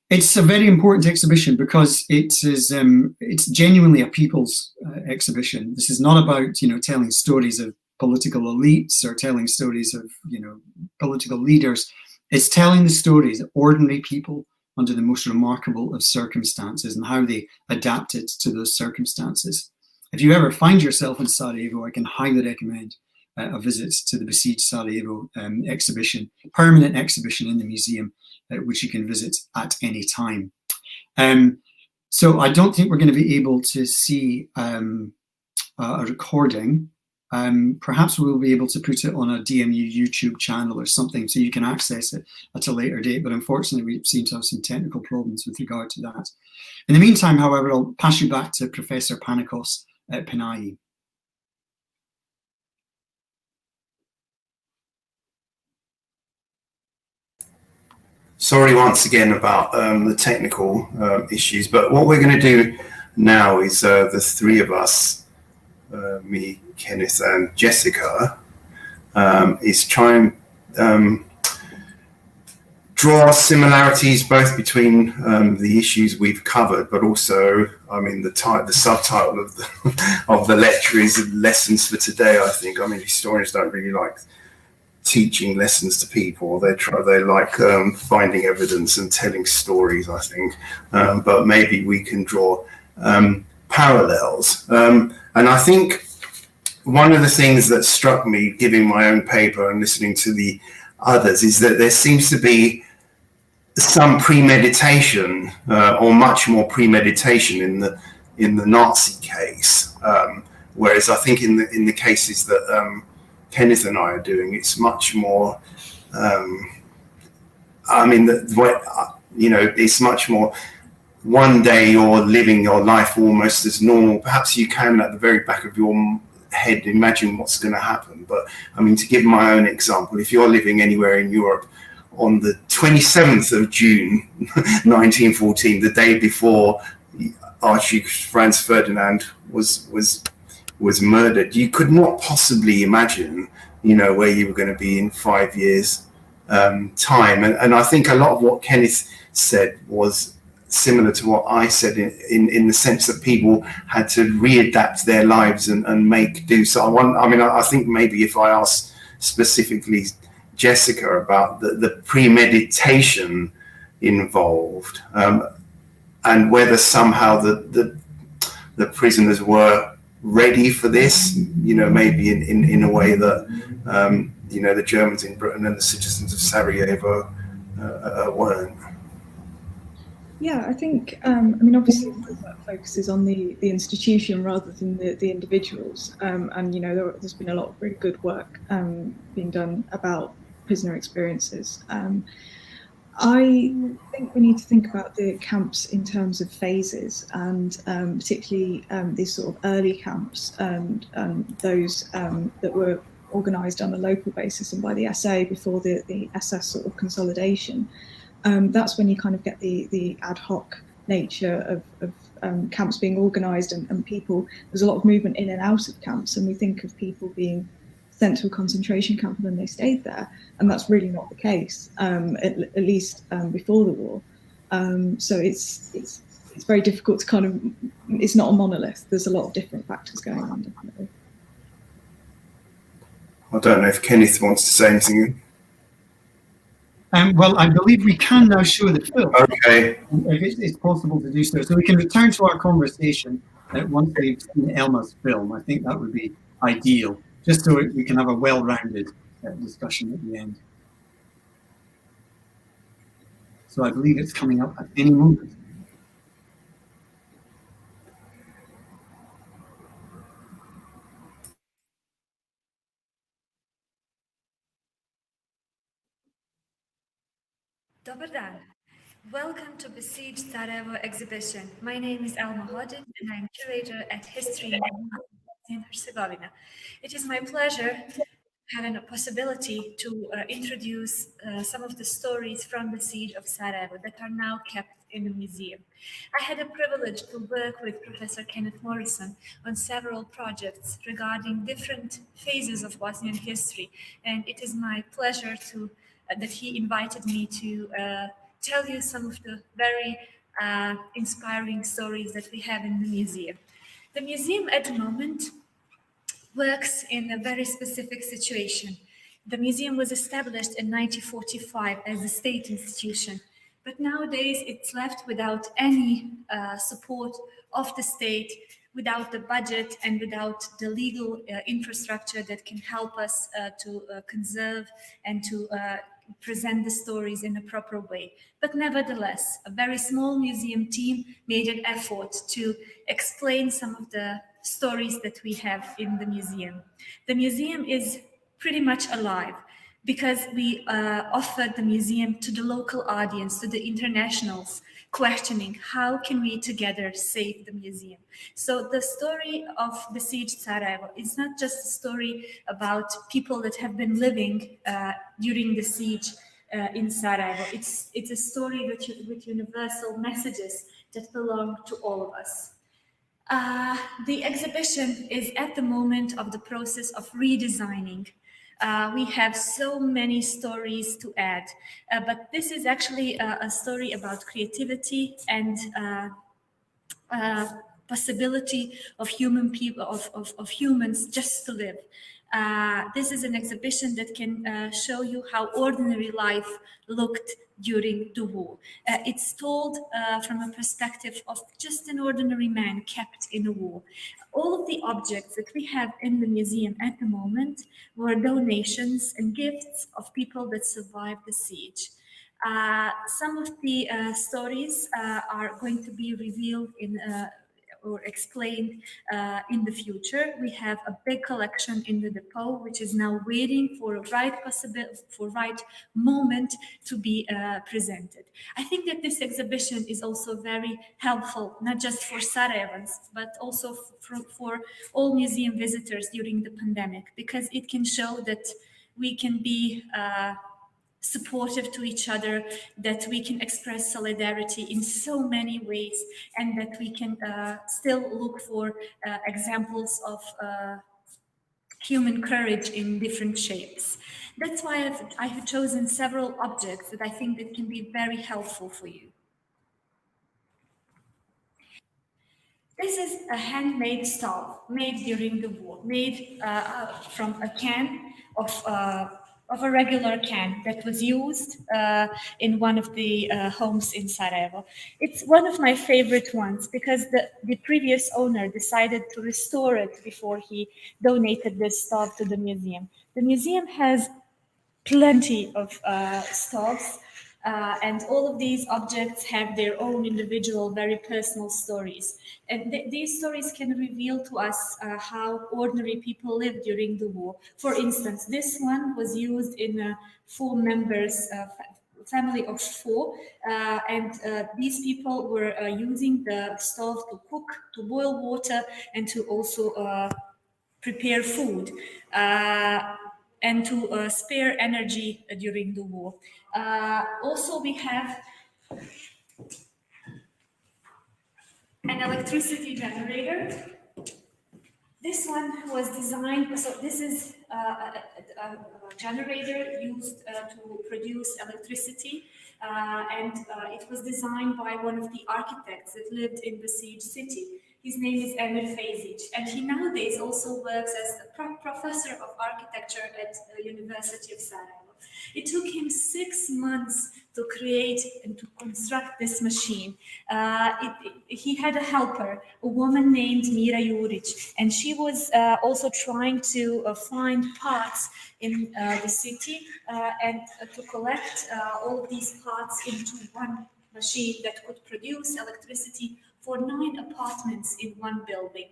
It's a very important exhibition because it's genuinely a people's exhibition. This is not about telling stories of political elites or telling stories of political leaders. It's telling the stories of ordinary people under the most remarkable of circumstances and how they adapted to those circumstances. If you ever find yourself in Sarajevo, I can highly recommend a visit to the Besieged Sarajevo exhibition, permanent exhibition in the museum, which you can visit at any time. So I don't think we're going to be able to see a recording. Perhaps we'll be able to put it on a DMU YouTube channel or something so you can access it at a later date, but unfortunately we seem to have some technical problems with regard to that. In the meantime, however, I'll pass you back to Professor Panikos Panayi. Sorry once again about the technical issues, but what we're going to do now is the three of us, me, Kenneth and Jessica, is try and draw similarities both between the issues we've covered, but also, I mean, the subtitle of the lecture is Lessons for Today, I think. I mean, historians don't really like teaching lessons to people. They like finding evidence and telling stories, I think. But maybe we can draw parallels. And I think one of the things that struck me, giving my own paper and listening to the others is that there seems to be some premeditation, or much more premeditation in the Nazi case, whereas I think in the cases that Kenneth and I are doing, it's much more. It's much more. One day you're living your life almost as normal. Perhaps you can, at the very back of your head, imagine what's going to happen. But I mean, to give my own example, if you're living anywhere in Europe on the 27th of June 1914, the day before Archduke Franz Ferdinand was murdered, you could not possibly imagine, where you were going to be in 5 years time. And I think a lot of what Kenneth said was similar to what I said in the sense that people had to readapt their lives and make do. So I think maybe if I asked specifically Jessica about the premeditation involved, and whether somehow the prisoners were ready for this, maybe in a way that the Germans in Britain and the citizens of Sarajevo weren't. Yeah, I think, obviously the work focuses on the institution rather than the individuals. There's been a lot of really good work being done about prisoner experiences. I think we need to think about the camps in terms of phases, and particularly these sort of early camps and those that were organised on a local basis and by the SA before the SS sort of consolidation. That's when you kind of get the ad hoc nature of camps being organised and people. There's a lot of movement in and out of camps, and we think of people being sent to a concentration camp and then they stayed there, and that's really not the case, at least before the war. So it's very difficult to kind of. It's not a monolith. There's a lot of different factors going on, definitely. I don't know if Kenneth wants to say anything. Well, I believe we can now show the film. Okay. If it's possible to do so. So we can return to our conversation once we've seen Elma's film. I think that would be ideal, just so we can have a well-rounded discussion at the end. So I believe it's coming up at any moment. Dobar dan. Welcome to the Siege Sarajevo exhibition. My name is Elma Hodin and I'm curator at History in Herzegovina. It is my pleasure having a possibility to introduce some of the stories from the Siege of Sarajevo that are now kept in the museum. I had the privilege to work with Professor Kenneth Morrison on several projects regarding different phases of Bosnian history, and it is my pleasure that he invited me to tell you some of the very inspiring stories that we have in the museum. The museum at the moment works in a very specific situation. The museum was established in 1945 as a state institution, but nowadays it's left without any support of the state, without the budget and without the legal infrastructure that can help us to conserve and to present the stories in a proper way. But nevertheless, a very small museum team made an effort to explain some of the stories that we have in the museum. The museum is pretty much alive because we offered the museum to the local audience, to the internationals, questioning how can we together save the museum. So the story of the Siege Sarajevo is not just a story about people that have been living during the siege in Sarajevo. It's a story with universal messages that belong to all of us. The exhibition is at the moment of the process of redesigning. We have so many stories to add, but this is actually a story about creativity and possibility of humans just to live. This is an exhibition that can show you how ordinary life looked during the war. It's told from a perspective of just an ordinary man kept in a war. All of the objects that we have in the museum at the moment were donations and gifts of people that survived the siege. Some of the stories are going to be revealed in or explained in the future. We have a big collection in the depot, which is now waiting for a right moment to be presented. I think that this exhibition is also very helpful, not just for Sarajevans, but also for all museum visitors during the pandemic, because it can show that we can be supportive to each other, that we can express solidarity in so many ways, and that we can still look for examples of human courage in different shapes. That's why I have chosen several objects that I think that can be very helpful for you. This is a handmade stove made during the war, made from a can of a regular can that was used in one of the homes in Sarajevo. It's one of my favorite ones because the previous owner decided to restore it before he donated this stove to the museum. The museum has plenty of stoves, and all of these objects have their own individual, very personal stories. And these stories can reveal to us how ordinary people lived during the war. For instance, this one was used in a 4 members family of 4, and these people were using the stove to cook, to boil water, and to also prepare food. And to spare energy during the war. Also, we have an electricity generator. This one was designed, so this is a generator used to produce electricity, and it was designed by one of the architects that lived in the siege city. His name is Emir Feyzic, and he nowadays also works as a professor of architecture at the University of Sarajevo. It took him 6 months to create and to construct this machine. He had a helper, a woman named Mira Juric, and she was also trying to find parts in the city and to collect all of these parts into one machine that could produce electricity for 9 apartments in one building.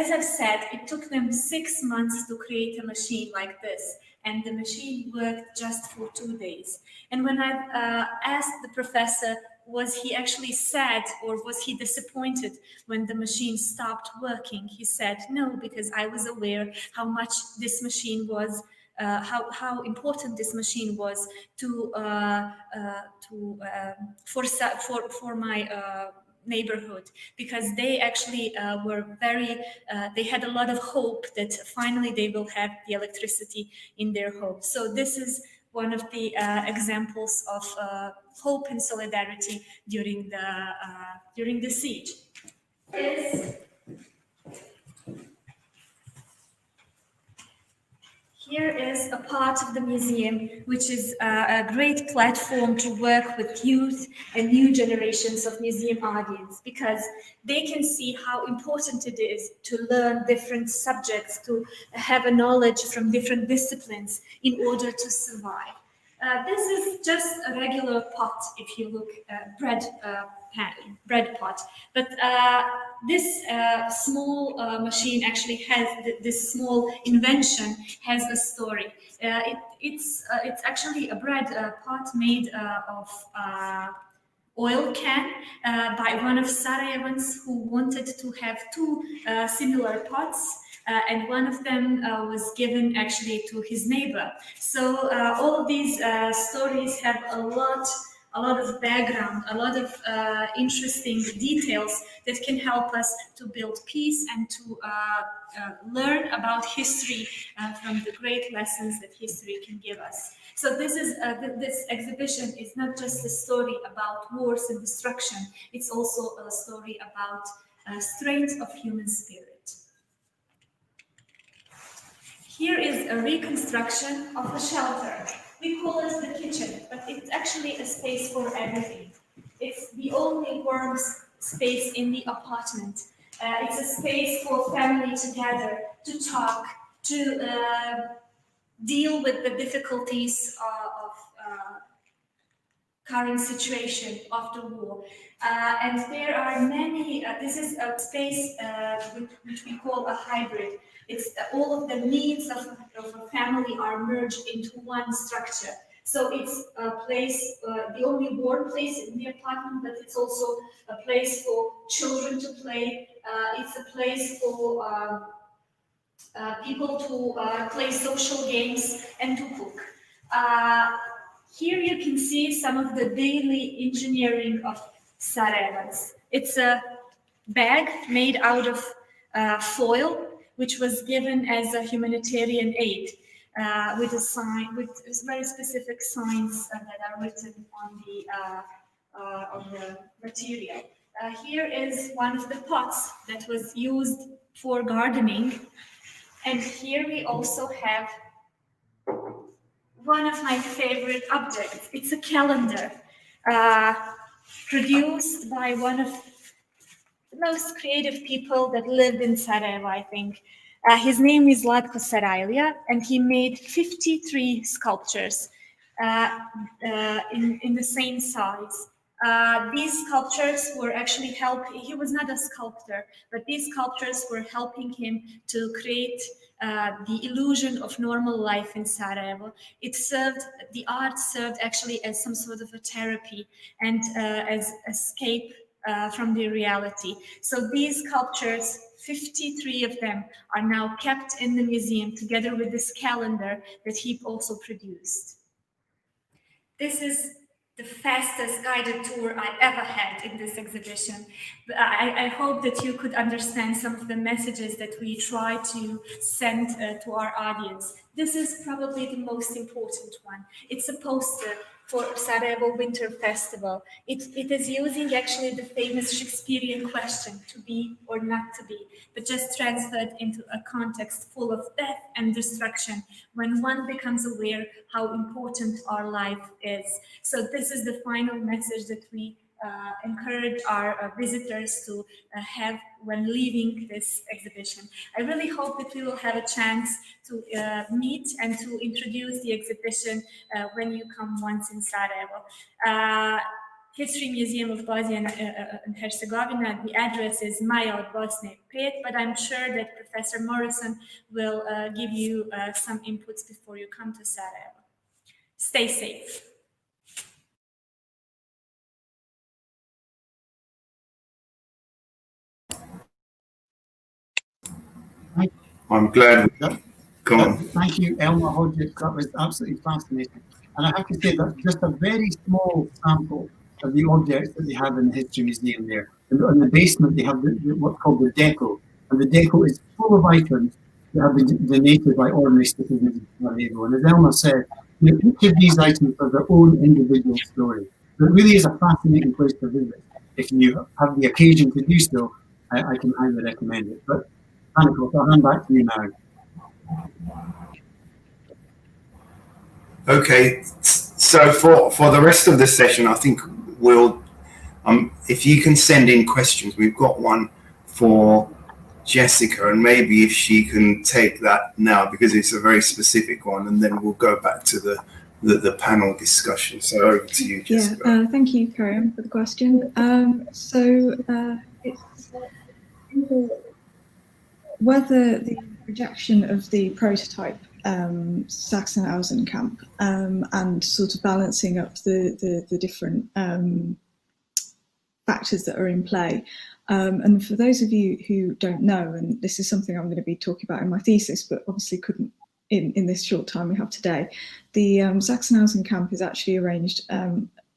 As I've said, it took them 6 months to create a machine like this, and the machine worked just for 2 days. And when I asked the professor, was he actually sad or was he disappointed when the machine stopped working? He said, no, because I was aware how much this machine was how important this machine was for my neighborhood, because they actually were they had a lot of hope that finally they will have the electricity in their home. So this is one of the examples of hope and solidarity during the siege. Here is a part of the museum which is a great platform to work with youth and new generations of museum audience, because they can see how important it is to learn different subjects, to have a knowledge from different disciplines in order to survive. This is just a regular pot, if you look at bread pot. But this small machine actually has this small invention has a story. It's actually a bread pot made of oil can by one of Sarajevans who wanted to have 2 similar pots. And one of them was given actually to his neighbor. So all of these stories have a lot of background, a lot of interesting details that can help us to build peace and to learn about history from the great lessons that history can give us. So this exhibition is not just a story about wars and destruction, it's also a story about strength of human spirit. Here is a reconstruction of a shelter. We call it the kitchen, but it's actually a space for everything. It's the only warm space in the apartment. It's a space for family to gather, to talk, to deal with the difficulties of current situation of the war. And there are many, this is a space which we call a hybrid. It's all of the needs of a family are merged into one structure. So it's a place, the only warm place in the apartment, but it's also a place for children to play. It's a place for people to play social games and to cook. Here you can see some of the daily engineering of Sarajevans. It's a bag made out of foil, which was given as a humanitarian aid with a sign, with very specific signs that are written on the material. Here is one of the pots that was used for gardening, and here we also have one of my favorite objects. It's a calendar produced by one of the most creative people that lived in Sarajevo, I think. His name is Latko Sarajlija, and he made 53 sculptures in the same size. These sculptures were actually helping, he was not a sculptor, but these sculptures were helping him to create the illusion of normal life in Sarajevo. The art served actually as some sort of a therapy and as escape from the reality. So these sculptures, 53 of them, are now kept in the museum together with this calendar that he also produced. This is the fastest guided tour I ever had in this exhibition. I hope that you could understand some of the messages that we try to send to our audience. This is probably the most important one. It's a poster for Sarajevo Winter Festival. It is using actually the famous Shakespearean question, to be or not to be, but just transferred into a context full of death and destruction when one becomes aware how important our life is. So this is the final message that we encourage our visitors to have when leaving this exhibition. I really hope that we will have a chance to meet and to introduce the exhibition when you come once in Sarajevo. History Museum of Bosnia and Herzegovina, the address is Maja od Bosne 5, but I'm sure that Professor Morrison will give you some inputs before you come to Sarajevo. Stay safe. I'm glad. Go on. Thank you, Elma Hodges. That was absolutely fascinating. And I have to say that just a very small sample of the objects that they have in the History Museum there. In the basement, they have what's called the deco. And the deco is full of items that have been donated by ordinary citizens of Sarajevo. And as Elma said, each of these items have their own individual story. So it really is a fascinating place to visit. If you have the occasion to do so, I can highly recommend it. But Panikos, I'll hand back to you now. Okay, so for the rest of the session, I think we'll, if you can send in questions, we've got one for Jessica, and maybe if she can take that now, because it's a very specific one, and then we'll go back to the panel discussion. So over to you, Jessica. Yeah, thank you, Karim, for the question. It's whether the rejection of the prototype Sachsenhausen camp and sort of balancing up the different factors that are in play. And for those of you who don't know, and this is something I'm going to be talking about in my thesis, but obviously couldn't in this short time we have today, the Sachsenhausen camp is actually arranged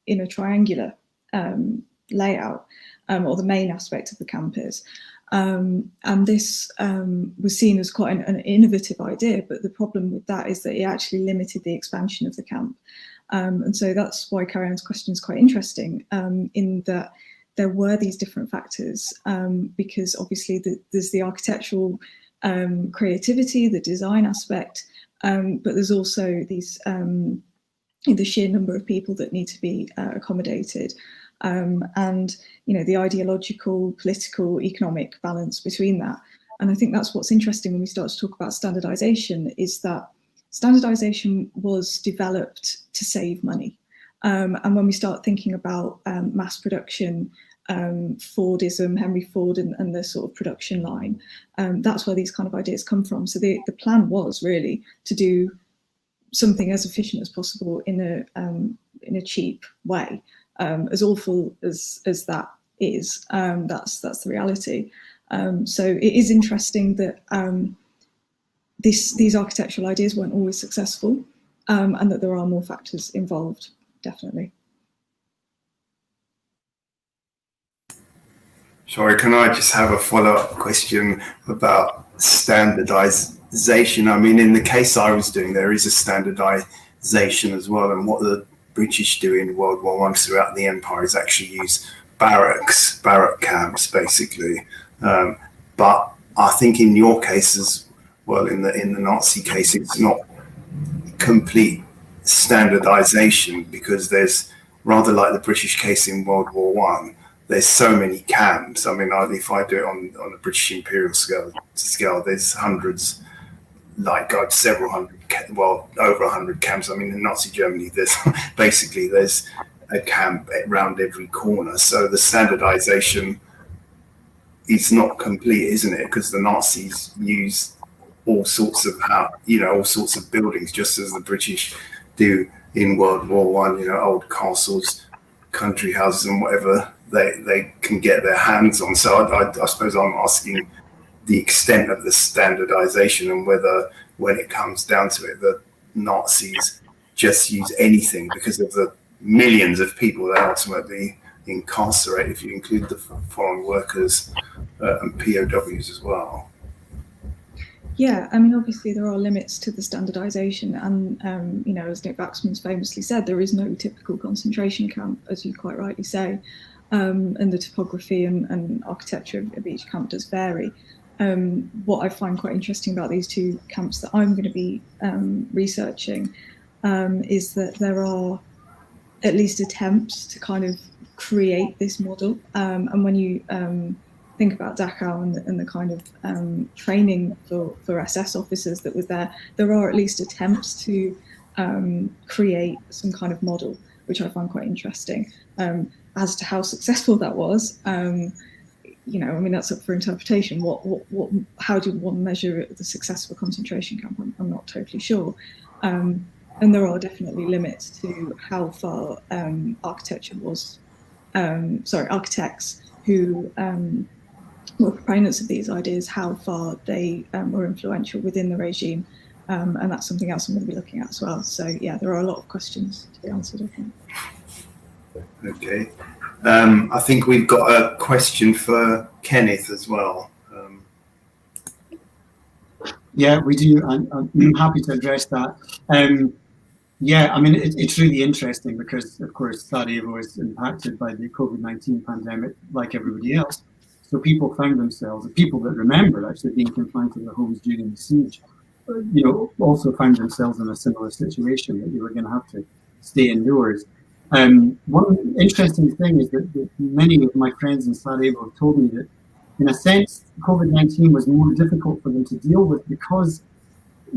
in a triangular layout, or the main aspect of the camp is. And this was seen as quite an innovative idea, but the problem with that is that it actually limited the expansion of the camp. And so that's why Karen's question is quite interesting, in that there were these different factors, because obviously there's the architectural creativity, the design aspect, but there's also these the sheer number of people that need to be accommodated, and the ideological, political, economic balance between that. And I think that's what's interesting when we start to talk about standardization, is that standardization was developed to save money. And when we start thinking about mass production, Fordism, Henry Ford and the sort of production line, that's where these kind of ideas come from. So the plan was really to do something as efficient as possible in a cheap way. As awful as that is, that's the reality. So it is interesting that these architectural ideas weren't always successful, and that there are more factors involved, definitely. Sorry, can I just have a follow-up question about standardization? I mean, in the case I was doing, there is a standardization as well, and what the British do in World War I throughout the empire is actually use barrack camps, basically. But I think in your case as well, in the Nazi case, it's not complete standardization, because there's, rather like the British case in World War I, there's so many camps. I mean, if I do it on a British imperial scale, there's hundreds, several hundred, well, over 100 camps. I mean, in Nazi Germany, there's a camp around every corner. So the standardization is not complete, isn't it? Because the Nazis use all sorts of buildings, just as the British do in World War I. Old castles, country houses, and whatever they can get their hands on. So I suppose I'm asking the extent of the standardization, and whether, when it comes down to it, the Nazis just use anything because of the millions of people that ultimately incarcerate, if you include the foreign workers and POWs as well. Yeah, I mean, obviously there are limits to the standardization, and as Nick Waxman's famously said, there is no typical concentration camp, as you quite rightly say, and the topography and architecture of each camp does vary. What I find quite interesting about these two camps that I'm going to be researching is that there are at least attempts to kind of create this model. And when you think about Dachau and the kind of training for SS officers that was there are at least attempts to create some kind of model, which I find quite interesting. As to how successful that was, I mean, that's up for interpretation. How do one measure the success of a concentration camp? I'm not totally sure. And there are definitely limits to how far architects who were proponents of these ideas, how far they were influential within the regime. And that's something else I'm going to be looking at as well. So yeah, there are a lot of questions to be answered, I think. Okay. I think we've got a question for Kenneth as well. Yeah, we do. I'm happy to address that. Yeah, I mean, it's really interesting because, of course, Sarajevo is impacted by the COVID-19 pandemic like everybody else. So people found themselves, the people that remember actually being confined to their homes during the siege, also found themselves in a similar situation, that they were going to have to stay indoors. One interesting thing is that many of my friends in Sarajevo have told me that, in a sense, COVID-19 was more difficult for them to deal with because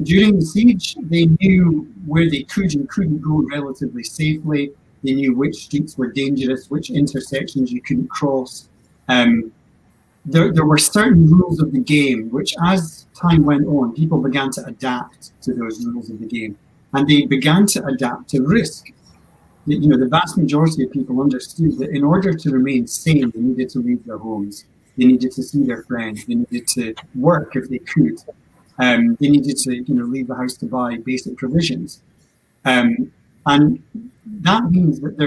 during the siege, they knew where they could and couldn't go relatively safely. They knew which streets were dangerous, which intersections you couldn't cross. There were certain rules of the game, which as time went on, people began to adapt to those rules of the game. And they began to adapt to risk. The vast majority of people understood that in order to remain sane, they needed to leave their homes. They needed to see their friends. They needed to work if they could. They needed to, leave the house to buy basic provisions. And that means that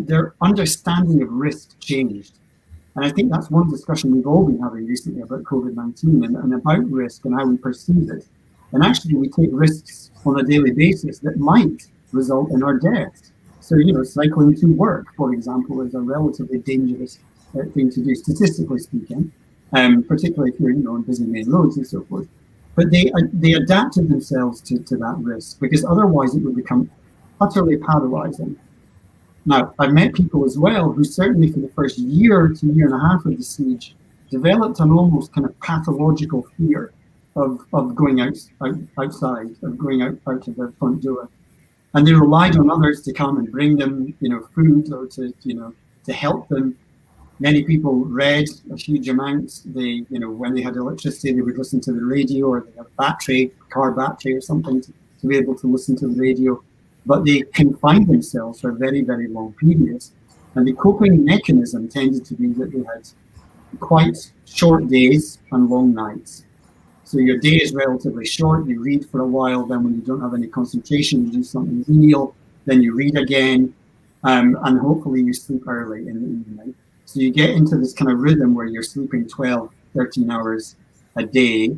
their understanding of risk changed. And I think that's one discussion we've all been having recently about COVID-19 and about risk and how we perceive it. And actually, we take risks on a daily basis that might result in our death. So, cycling to work, for example, is a relatively dangerous thing to do, statistically speaking. particularly if you're on busy main roads and so forth. But they adapted themselves to that risk, because otherwise it would become utterly paralyzing. Now, I've met people as well who certainly for the first year to year and a half of the siege developed an almost kind of pathological fear of going outside, of going out of their front door. And they relied on others to come and bring them, food, or to help them. Many people read a huge amount. They, when they had electricity, they would listen to the radio, or they had a car battery or something to be able to listen to the radio. But they confined themselves for very, very long periods. And the coping mechanism tended to be that they had quite short days and long nights. So your day is relatively short, you read for a while, then when you don't have any concentration, you do something menial, then you read again, and hopefully you sleep early in the evening. So you get into this kind of rhythm where you're sleeping 12, 13 hours a day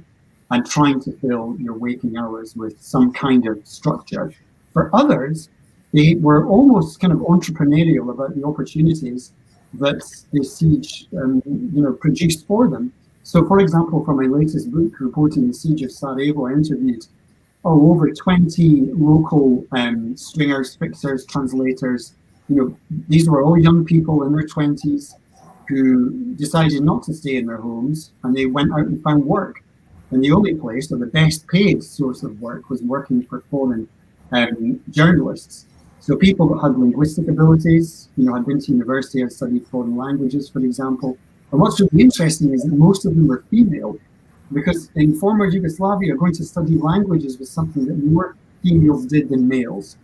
and trying to fill your waking hours with some kind of structure. For others, they were almost kind of entrepreneurial about the opportunities that the siege produced for them. So, for example, for my latest book, reporting the Siege of Sarajevo, I interviewed over 20 local stringers, fixers, translators. These were all young people in their 20s who decided not to stay in their homes, and they went out and found work. And the only place, or the best paid source of work, was working for foreign journalists. So people that had linguistic abilities, had been to university, had studied foreign languages, for example. And what's really interesting is that most of them were female, because in former Yugoslavia, going to study languages was something that more females did than males.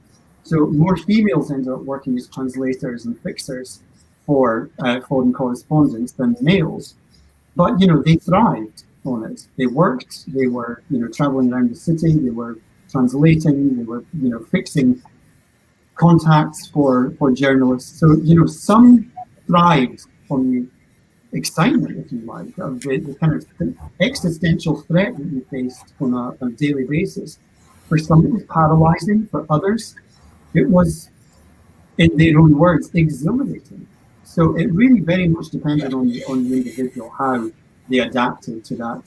So more females ended up working as translators and fixers for foreign correspondence than males. But, they thrived on it. They worked, they were, traveling around the city, they were translating, they were, fixing contacts for journalists. So, some thrived on the excitement, if you like, of the kind of existential threat that you faced on a daily basis. For some, it was paralyzing. For others, it was, in their own words, exhilarating. So it really very much depended on the individual, how they adapted to that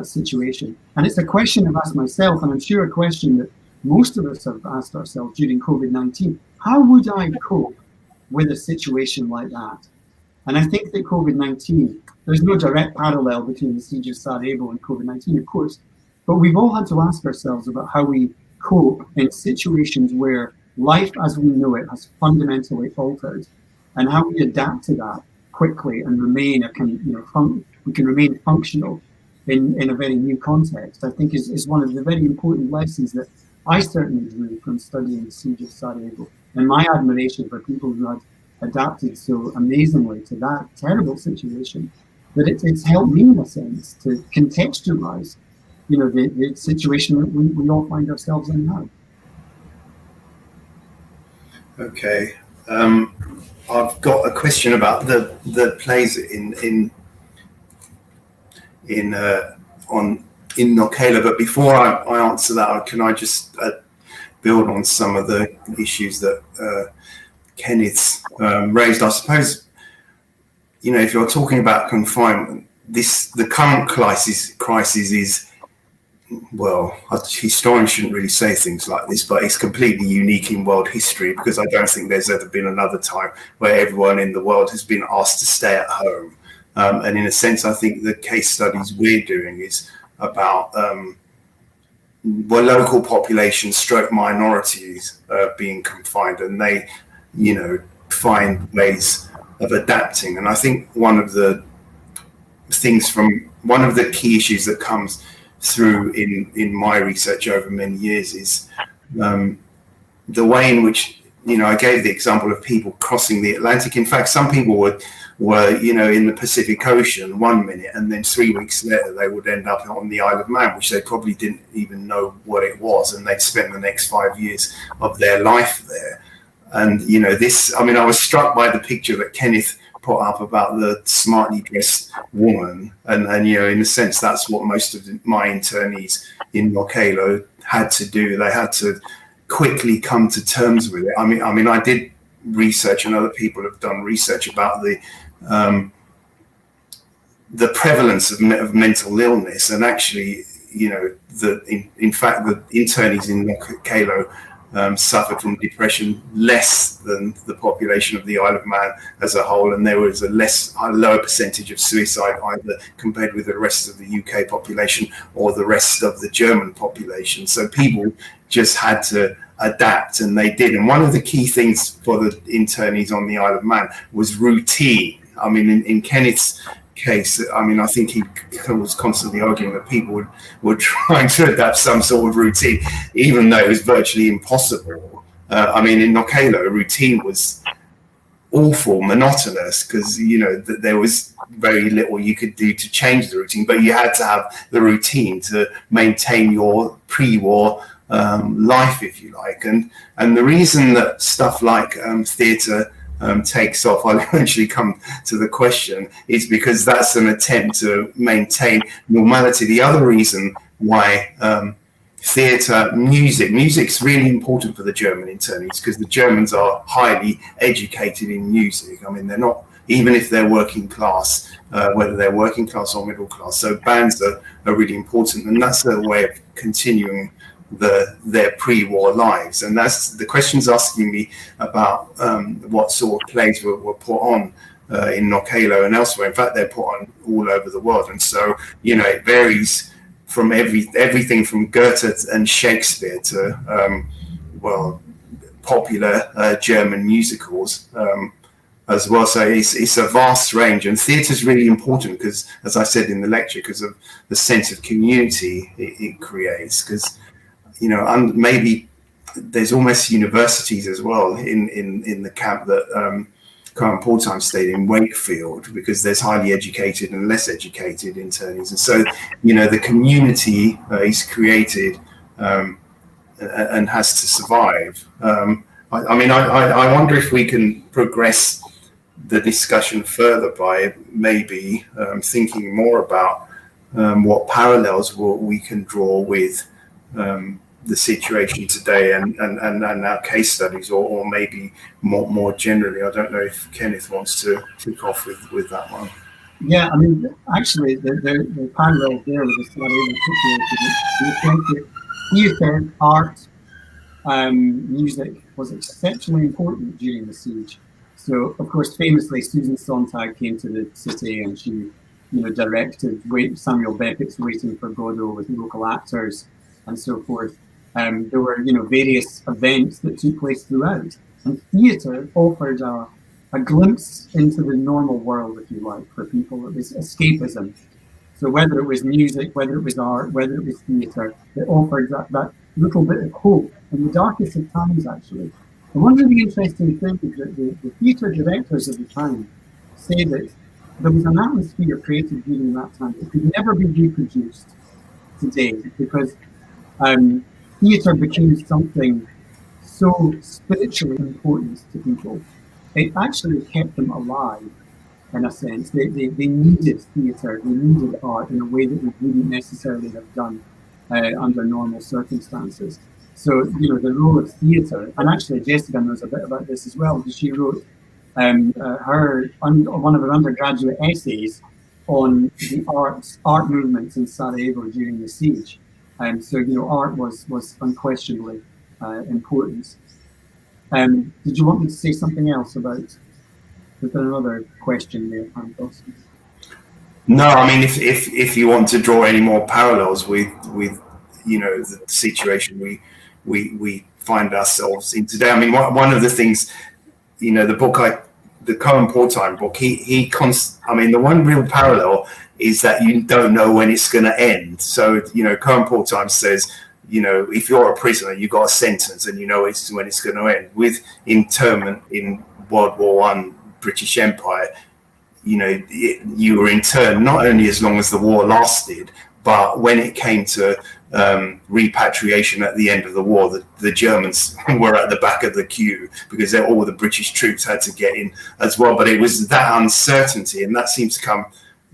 situation. And it's a question I've asked myself, and I'm sure a question that most of us have asked ourselves during COVID-19. How would I cope with a situation like that? And I think that COVID-19, there's no direct parallel between the Siege of Sarajevo and COVID-19, of course, but we've all had to ask ourselves about how we cope in situations where life as we know it has fundamentally altered, and how we adapt to that quickly and remain we can remain functional in a very new context. I think is one of the very important lessons that I certainly drew from studying the Siege of Sarajevo, and my admiration for people who had adapted so amazingly to that terrible situation, that it's helped me in a sense to contextualize, the situation that we all find ourselves in now. Okay, I've got a question about the plays in Knockaloe, but before I answer that, can I just build on some of the issues that Kenneth's raised? I suppose, if you're talking about confinement, the current crisis is, well, historians shouldn't really say things like this, but it's completely unique in world history, because I don't think there's ever been another time where everyone in the world has been asked to stay at home. And in a sense, I think the case studies we're doing is about local populations stroke minorities being confined, and they, find ways of adapting. And I think one of the key issues that comes through in my research over many years is the way in which, I gave the example of people crossing the Atlantic. In fact, some people were in the Pacific Ocean 1 minute, and then 3 weeks later they would end up on the Isle of Man, which they probably didn't even know what it was, and they'd spend the next 5 years of their life there. And I was struck by the picture that Kenneth put up about the smartly dressed woman, and in a sense that's what most of my internees in Knockaloe had to do. They had to quickly come to terms with it. I mean, I did research, and other people have done research about the prevalence of mental illness, and actually, you know, in fact the internees in Knockaloe suffered from depression less than the population of the Isle of Man as a whole, and there was a lower percentage of suicide either compared with the rest of the UK population or the rest of the German population. So people just had to adapt, and they did. And one of the key things for the internees on the Isle of Man was routine. I mean, in Kenneth's case, I mean, I think he was constantly arguing that people were trying to adapt some sort of routine, even though it was virtually impossible. I mean, in Knockaloe, routine was awful, monotonous, because, you know, there was very little you could do to change the routine, but you had to have the routine to maintain your pre-war life, if you like. And the reason that stuff like theatre takes off, I'll eventually come to the question, is because that's an attempt to maintain normality. The other reason why theatre, music's really important for the German internees, because the Germans are highly educated in music. I mean, they're not, even if they're working class, whether they're working class or middle class. So bands are really important, and that's their way of continuing their pre-war lives. And that's the questions asking me about what sort of plays were put on in Knockaloe and elsewhere. In fact, they're put on all over the world. And so, you know, it varies from everything from Goethe and Shakespeare to, popular German musicals as well. So it's a vast range, and theatre is really important because, as I said in the lecture, because of the sense of community it creates. Because, you know, maybe there's almost universities as well in the camp that Cohen Paultime stayed in, Wakefield, because there's highly educated and less educated internees. And so, you know, the community is created and has to survive. I mean, I wonder if we can progress the discussion further by maybe thinking more about what parallels we can draw with the situation today and our case studies, or maybe more generally. I don't know if Kenneth wants to kick off with that one. Yeah, I mean, actually, the parallel there with the Sarajevo situation, theatre, art, music was exceptionally important during the siege. So, of course, famously, Susan Sontag came to the city and she, you know, directed Samuel Beckett's Waiting for Godot with local actors and so forth. There were, you know, various events that took place throughout, and theatre offered a glimpse into the normal world, if you like, for people. It was escapism. So whether it was music, whether it was art, whether it was theatre, it offered that little bit of hope in the darkest of times, actually. And one really interesting thing is that the theatre directors at the time say that there was an atmosphere created during that time that could never be reproduced today, because theatre became something so spiritually important to people. It actually kept them alive, in a sense. They needed theatre, they needed art in a way that we wouldn't necessarily have done under normal circumstances. So, you know, the role of theatre, and actually Jessica knows a bit about this as well, because she wrote one of her undergraduate essays on the art movements in Sarajevo during the siege. So, you know, art was unquestionably important. Did you want me to say something else about? Was there another question there, Panikos? No, I mean, if you want to draw any more parallels with you know, the situation we find ourselves in today. I mean, one of the things, you know, the Cohen Paultime book, I mean, the one real parallel is that you don't know when it's going to end. So, you know, Cohen Paultime says, you know, if you're a prisoner, you got a sentence and you know when it's going to end. With internment in World War I, British Empire, you know, you were interned not only as long as the war lasted, but when it came to repatriation at the end of the war, the Germans were at the back of the queue because all the British troops had to get in as well. But it was that uncertainty, and that seems to come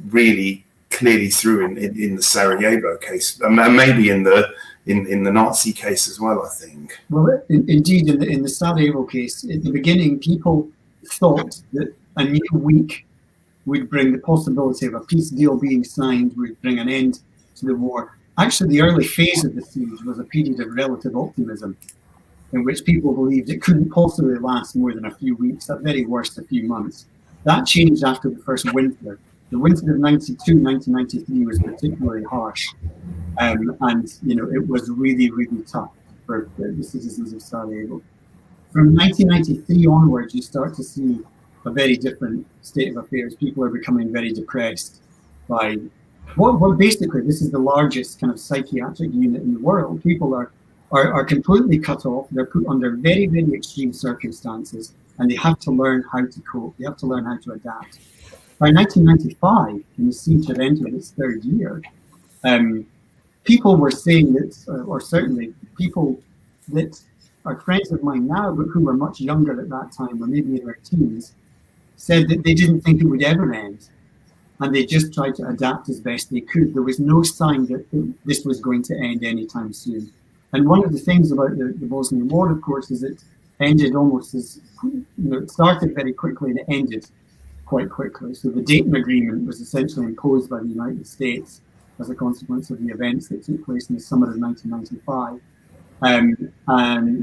really clearly through in the Sarajevo case, and maybe in the Nazi case as well, I think. Well, indeed, in the Sarajevo case, at the beginning, people thought that a new week would bring the possibility of a peace deal being signed, would bring an end to the war. Actually, the early phase of the siege was a period of relative optimism, in which people believed it couldn't possibly last more than a few weeks, at very worst a few months. That changed after the first winter. The winter of 1992-1993 was particularly harsh, and it was really, really tough for the citizens of Sarajevo. From 1993 onwards, you start to see a very different state of affairs. People are becoming very depressed by well, basically, this is the largest kind of psychiatric unit in the world. People are completely cut off. They're put under very, very extreme circumstances, and they have to learn how to cope. They have to learn how to adapt. By 1995, when the siege had entered its third year, people were saying that, or certainly people that are friends of mine now, but who were much younger at that time, or maybe in their teens, said that they didn't think it would ever end. And they just tried to adapt as best they could. There was no sign that this was going to end anytime soon. And one of the things about the Bosnian War, of course, is it ended almost as, it started very quickly and it ended quite quickly. So the Dayton Agreement was essentially imposed by the United States as a consequence of the events that took place in the summer of 1995. And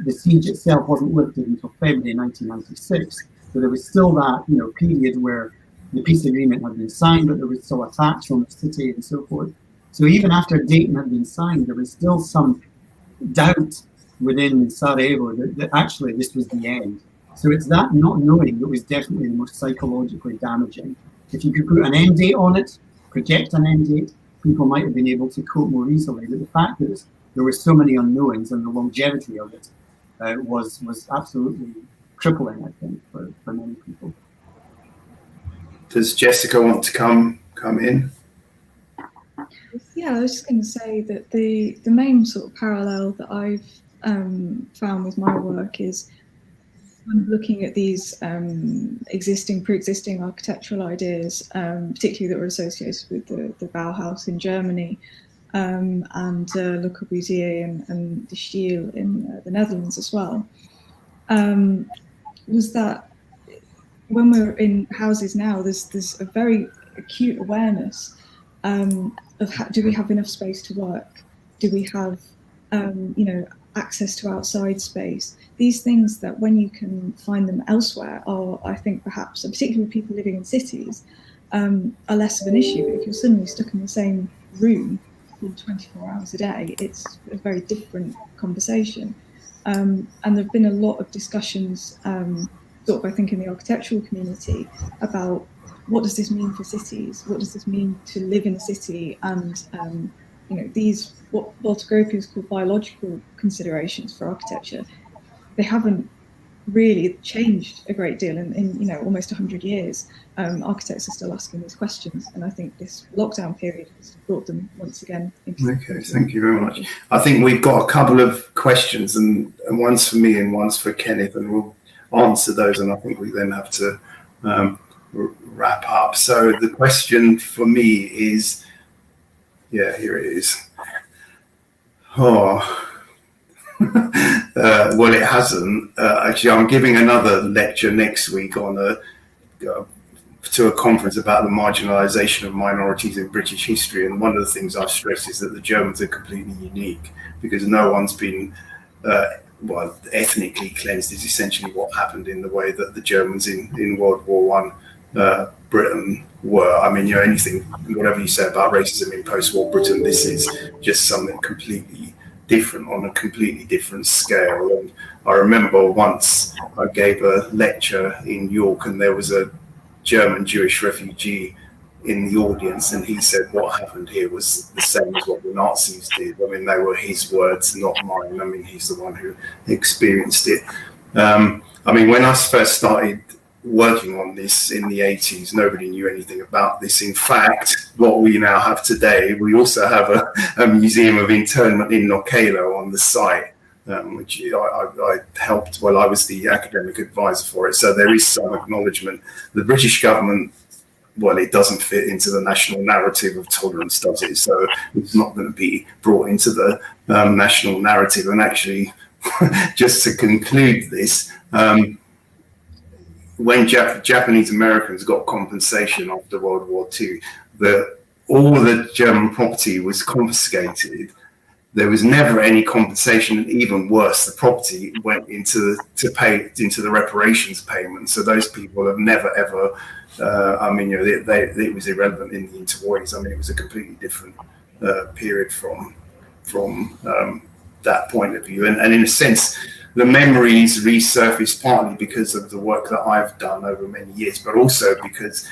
the siege itself wasn't lifted until February 1996. So there was still that, period where the peace agreement had been signed, but there was still attacks on the city and so forth. So even after Dayton had been signed, there was still some doubt within Sarajevo that actually this was the end. So it's that not knowing that was definitely the most psychologically damaging. If you could put an end date on it, project an end date, people might have been able to cope more easily. But the fact that there were so many unknowns and the longevity of it was absolutely crippling, I think, for many people. Does Jessica want to come in? Yeah, I was just going to say that the main sort of parallel that I've found with my work is kind of looking at these pre-existing architectural ideas, particularly that were associated with the Bauhaus in Germany, and Le Corbusier and the Stiel in the Netherlands as well. Was that when we're in houses now, there's a very acute awareness of do we have enough space to work? Do we have access to outside space? These things that when you can find them elsewhere are, I think, perhaps, and particularly people living in cities, are less of an issue. But if you're suddenly stuck in the same room for 24 hours a day, it's a very different conversation. And there have been a lot of discussions, sort of, I think, in the architectural community about what does this mean for cities? What does this mean to live in a city? And these, what Walter Gropius called biological considerations for architecture, they haven't really changed a great deal in almost 100 years. Architects are still asking these questions, and I think this lockdown period has brought them once again into. Okay, thank you very much. I think we've got a couple of questions, and one's for me and one's for Kenneth, and we'll answer those, and I think we then have to wrap up. So the question for me is, here it is. Well, it hasn't. Actually, I'm giving another lecture next week on to a conference about the marginalisation of minorities in British history, and one of the things I've stressed is that the Germans are completely unique because no one's been ethnically cleansed is essentially what happened in the way that the Germans in World War I, Britain were. I mean, anything, whatever you say about racism in post-war Britain, this is just something completely different on a completely different scale. And I remember once I gave a lecture in York and there was a German Jewish refugee in the audience, and he said what happened here was the same as what the Nazis did. I mean, they were his words, not mine. I mean, he's the one who experienced it. I mean, when I first started working on this in the 80s, nobody knew anything about this. In fact, what we now have today, we also have a museum of internment in Knockaloe on the site, which I helped. Well, I was the academic advisor for it, so there is some acknowledgement. The British government, well, it doesn't fit into the national narrative of tolerance, does it? So it's not going to be brought into the national narrative. And actually, just to conclude this, when Japanese Americans got compensation after World War II, all the German property was confiscated. There was never any compensation, and even worse, the property went into the reparations payment. So those people have never ever. It was irrelevant in the interwars. I mean, it was a completely different period from that point of view. And in a sense, the memories resurface partly because of the work that I've done over many years, but also because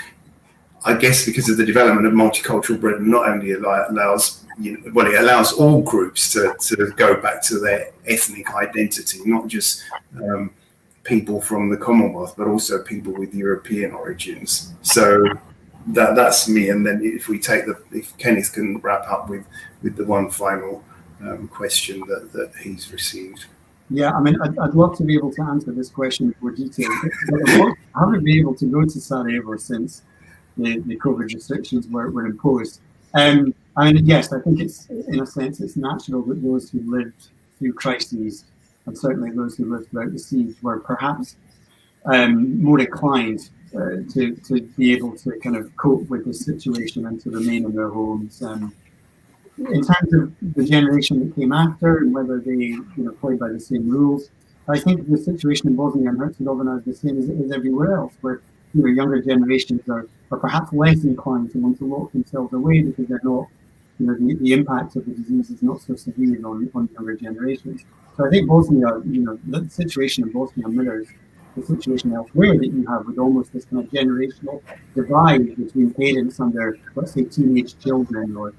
of the development of multicultural Britain, not only it allows all groups to go back to their ethnic identity, not just people from the Commonwealth, but also people with European origins. So that's me. And then if Kenneth can wrap up with the one final question that he's received. Yeah, I mean, I'd love to be able to answer this question in more detail. I haven't been able to go to Sarajevo since the COVID restrictions were imposed. I mean, yes, I think it's, in a sense, it's natural that those who lived through crises, and certainly those who lived throughout the siege, were perhaps more inclined to be able to kind of cope with the situation and to remain in their homes. In terms of the generation that came after and whether they played by the same rules, I think the situation in Bosnia and Herzegovina is the same as it is everywhere else, where younger generations are perhaps less inclined to want to lock themselves away because they're not, the impact of the disease is not so severe on younger generations. So I think Bosnia, the situation in Bosnia mirrors the situation elsewhere that you have with almost this kind of generational divide between parents and their, let's say, teenage children or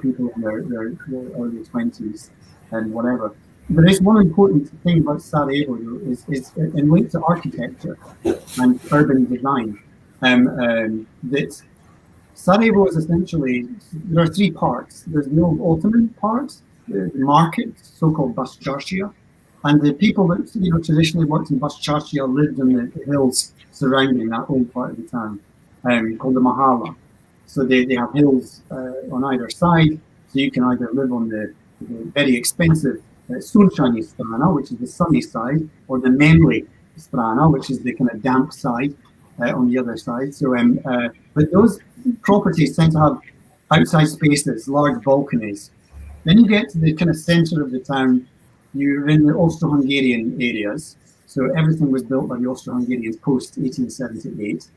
people in their early 20s and whatever. But there's one important thing about Sarajevo, though, is in link to architecture and urban design. That Sarajevo is essentially, there are three parts. There's the old Ottoman part, the market, so-called Basčaršija, and the people that traditionally worked in Basčaršija lived in the hills surrounding that old part of the town, called the Mahala. So they have hills on either side, so you can either live on the very expensive Sunčani strana, which is the sunny side, or the Memli strana, which is the kind of damp side on the other side. So, but those properties tend to have outside spaces, large balconies. Then you get to the kind of centre of the town. You're in the Austro-Hungarian areas, so everything was built by the Austro-Hungarians post 1878.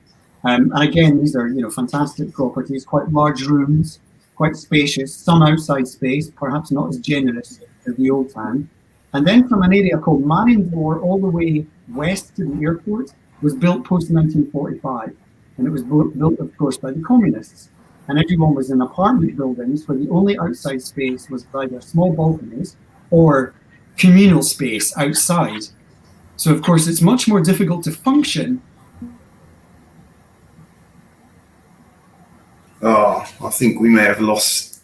And again, these are fantastic properties, quite large rooms, quite spacious, some outside space, perhaps not as generous as the old town. And then from an area called Marindor all the way west to the airport was built post 1945. And it was built, of course, by the communists. And everyone was in apartment buildings where the only outside space was either small balconies or communal space outside. So, of course, it's much more difficult to function. Oh, I think we may have lost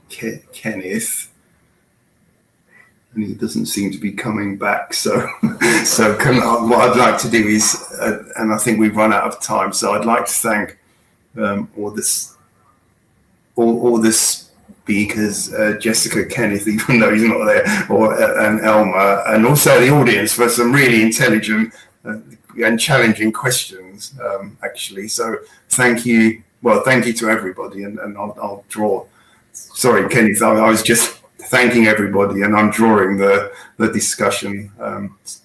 Kenneth, and he doesn't seem to be coming back. So what I'd like to do is, and I think we've run out of time. So I'd like to thank all the speakers, Jessica, Kenneth, even though he's not there, and Elma, and also the audience for some really intelligent and challenging questions. Actually, so thank you. Well, thank you to everybody, and I'll draw. Sorry, Kenneth, I was just thanking everybody, and I'm drawing the discussion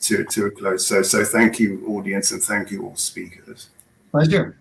to a close. So thank you, audience, and thank you all speakers. Pleasure.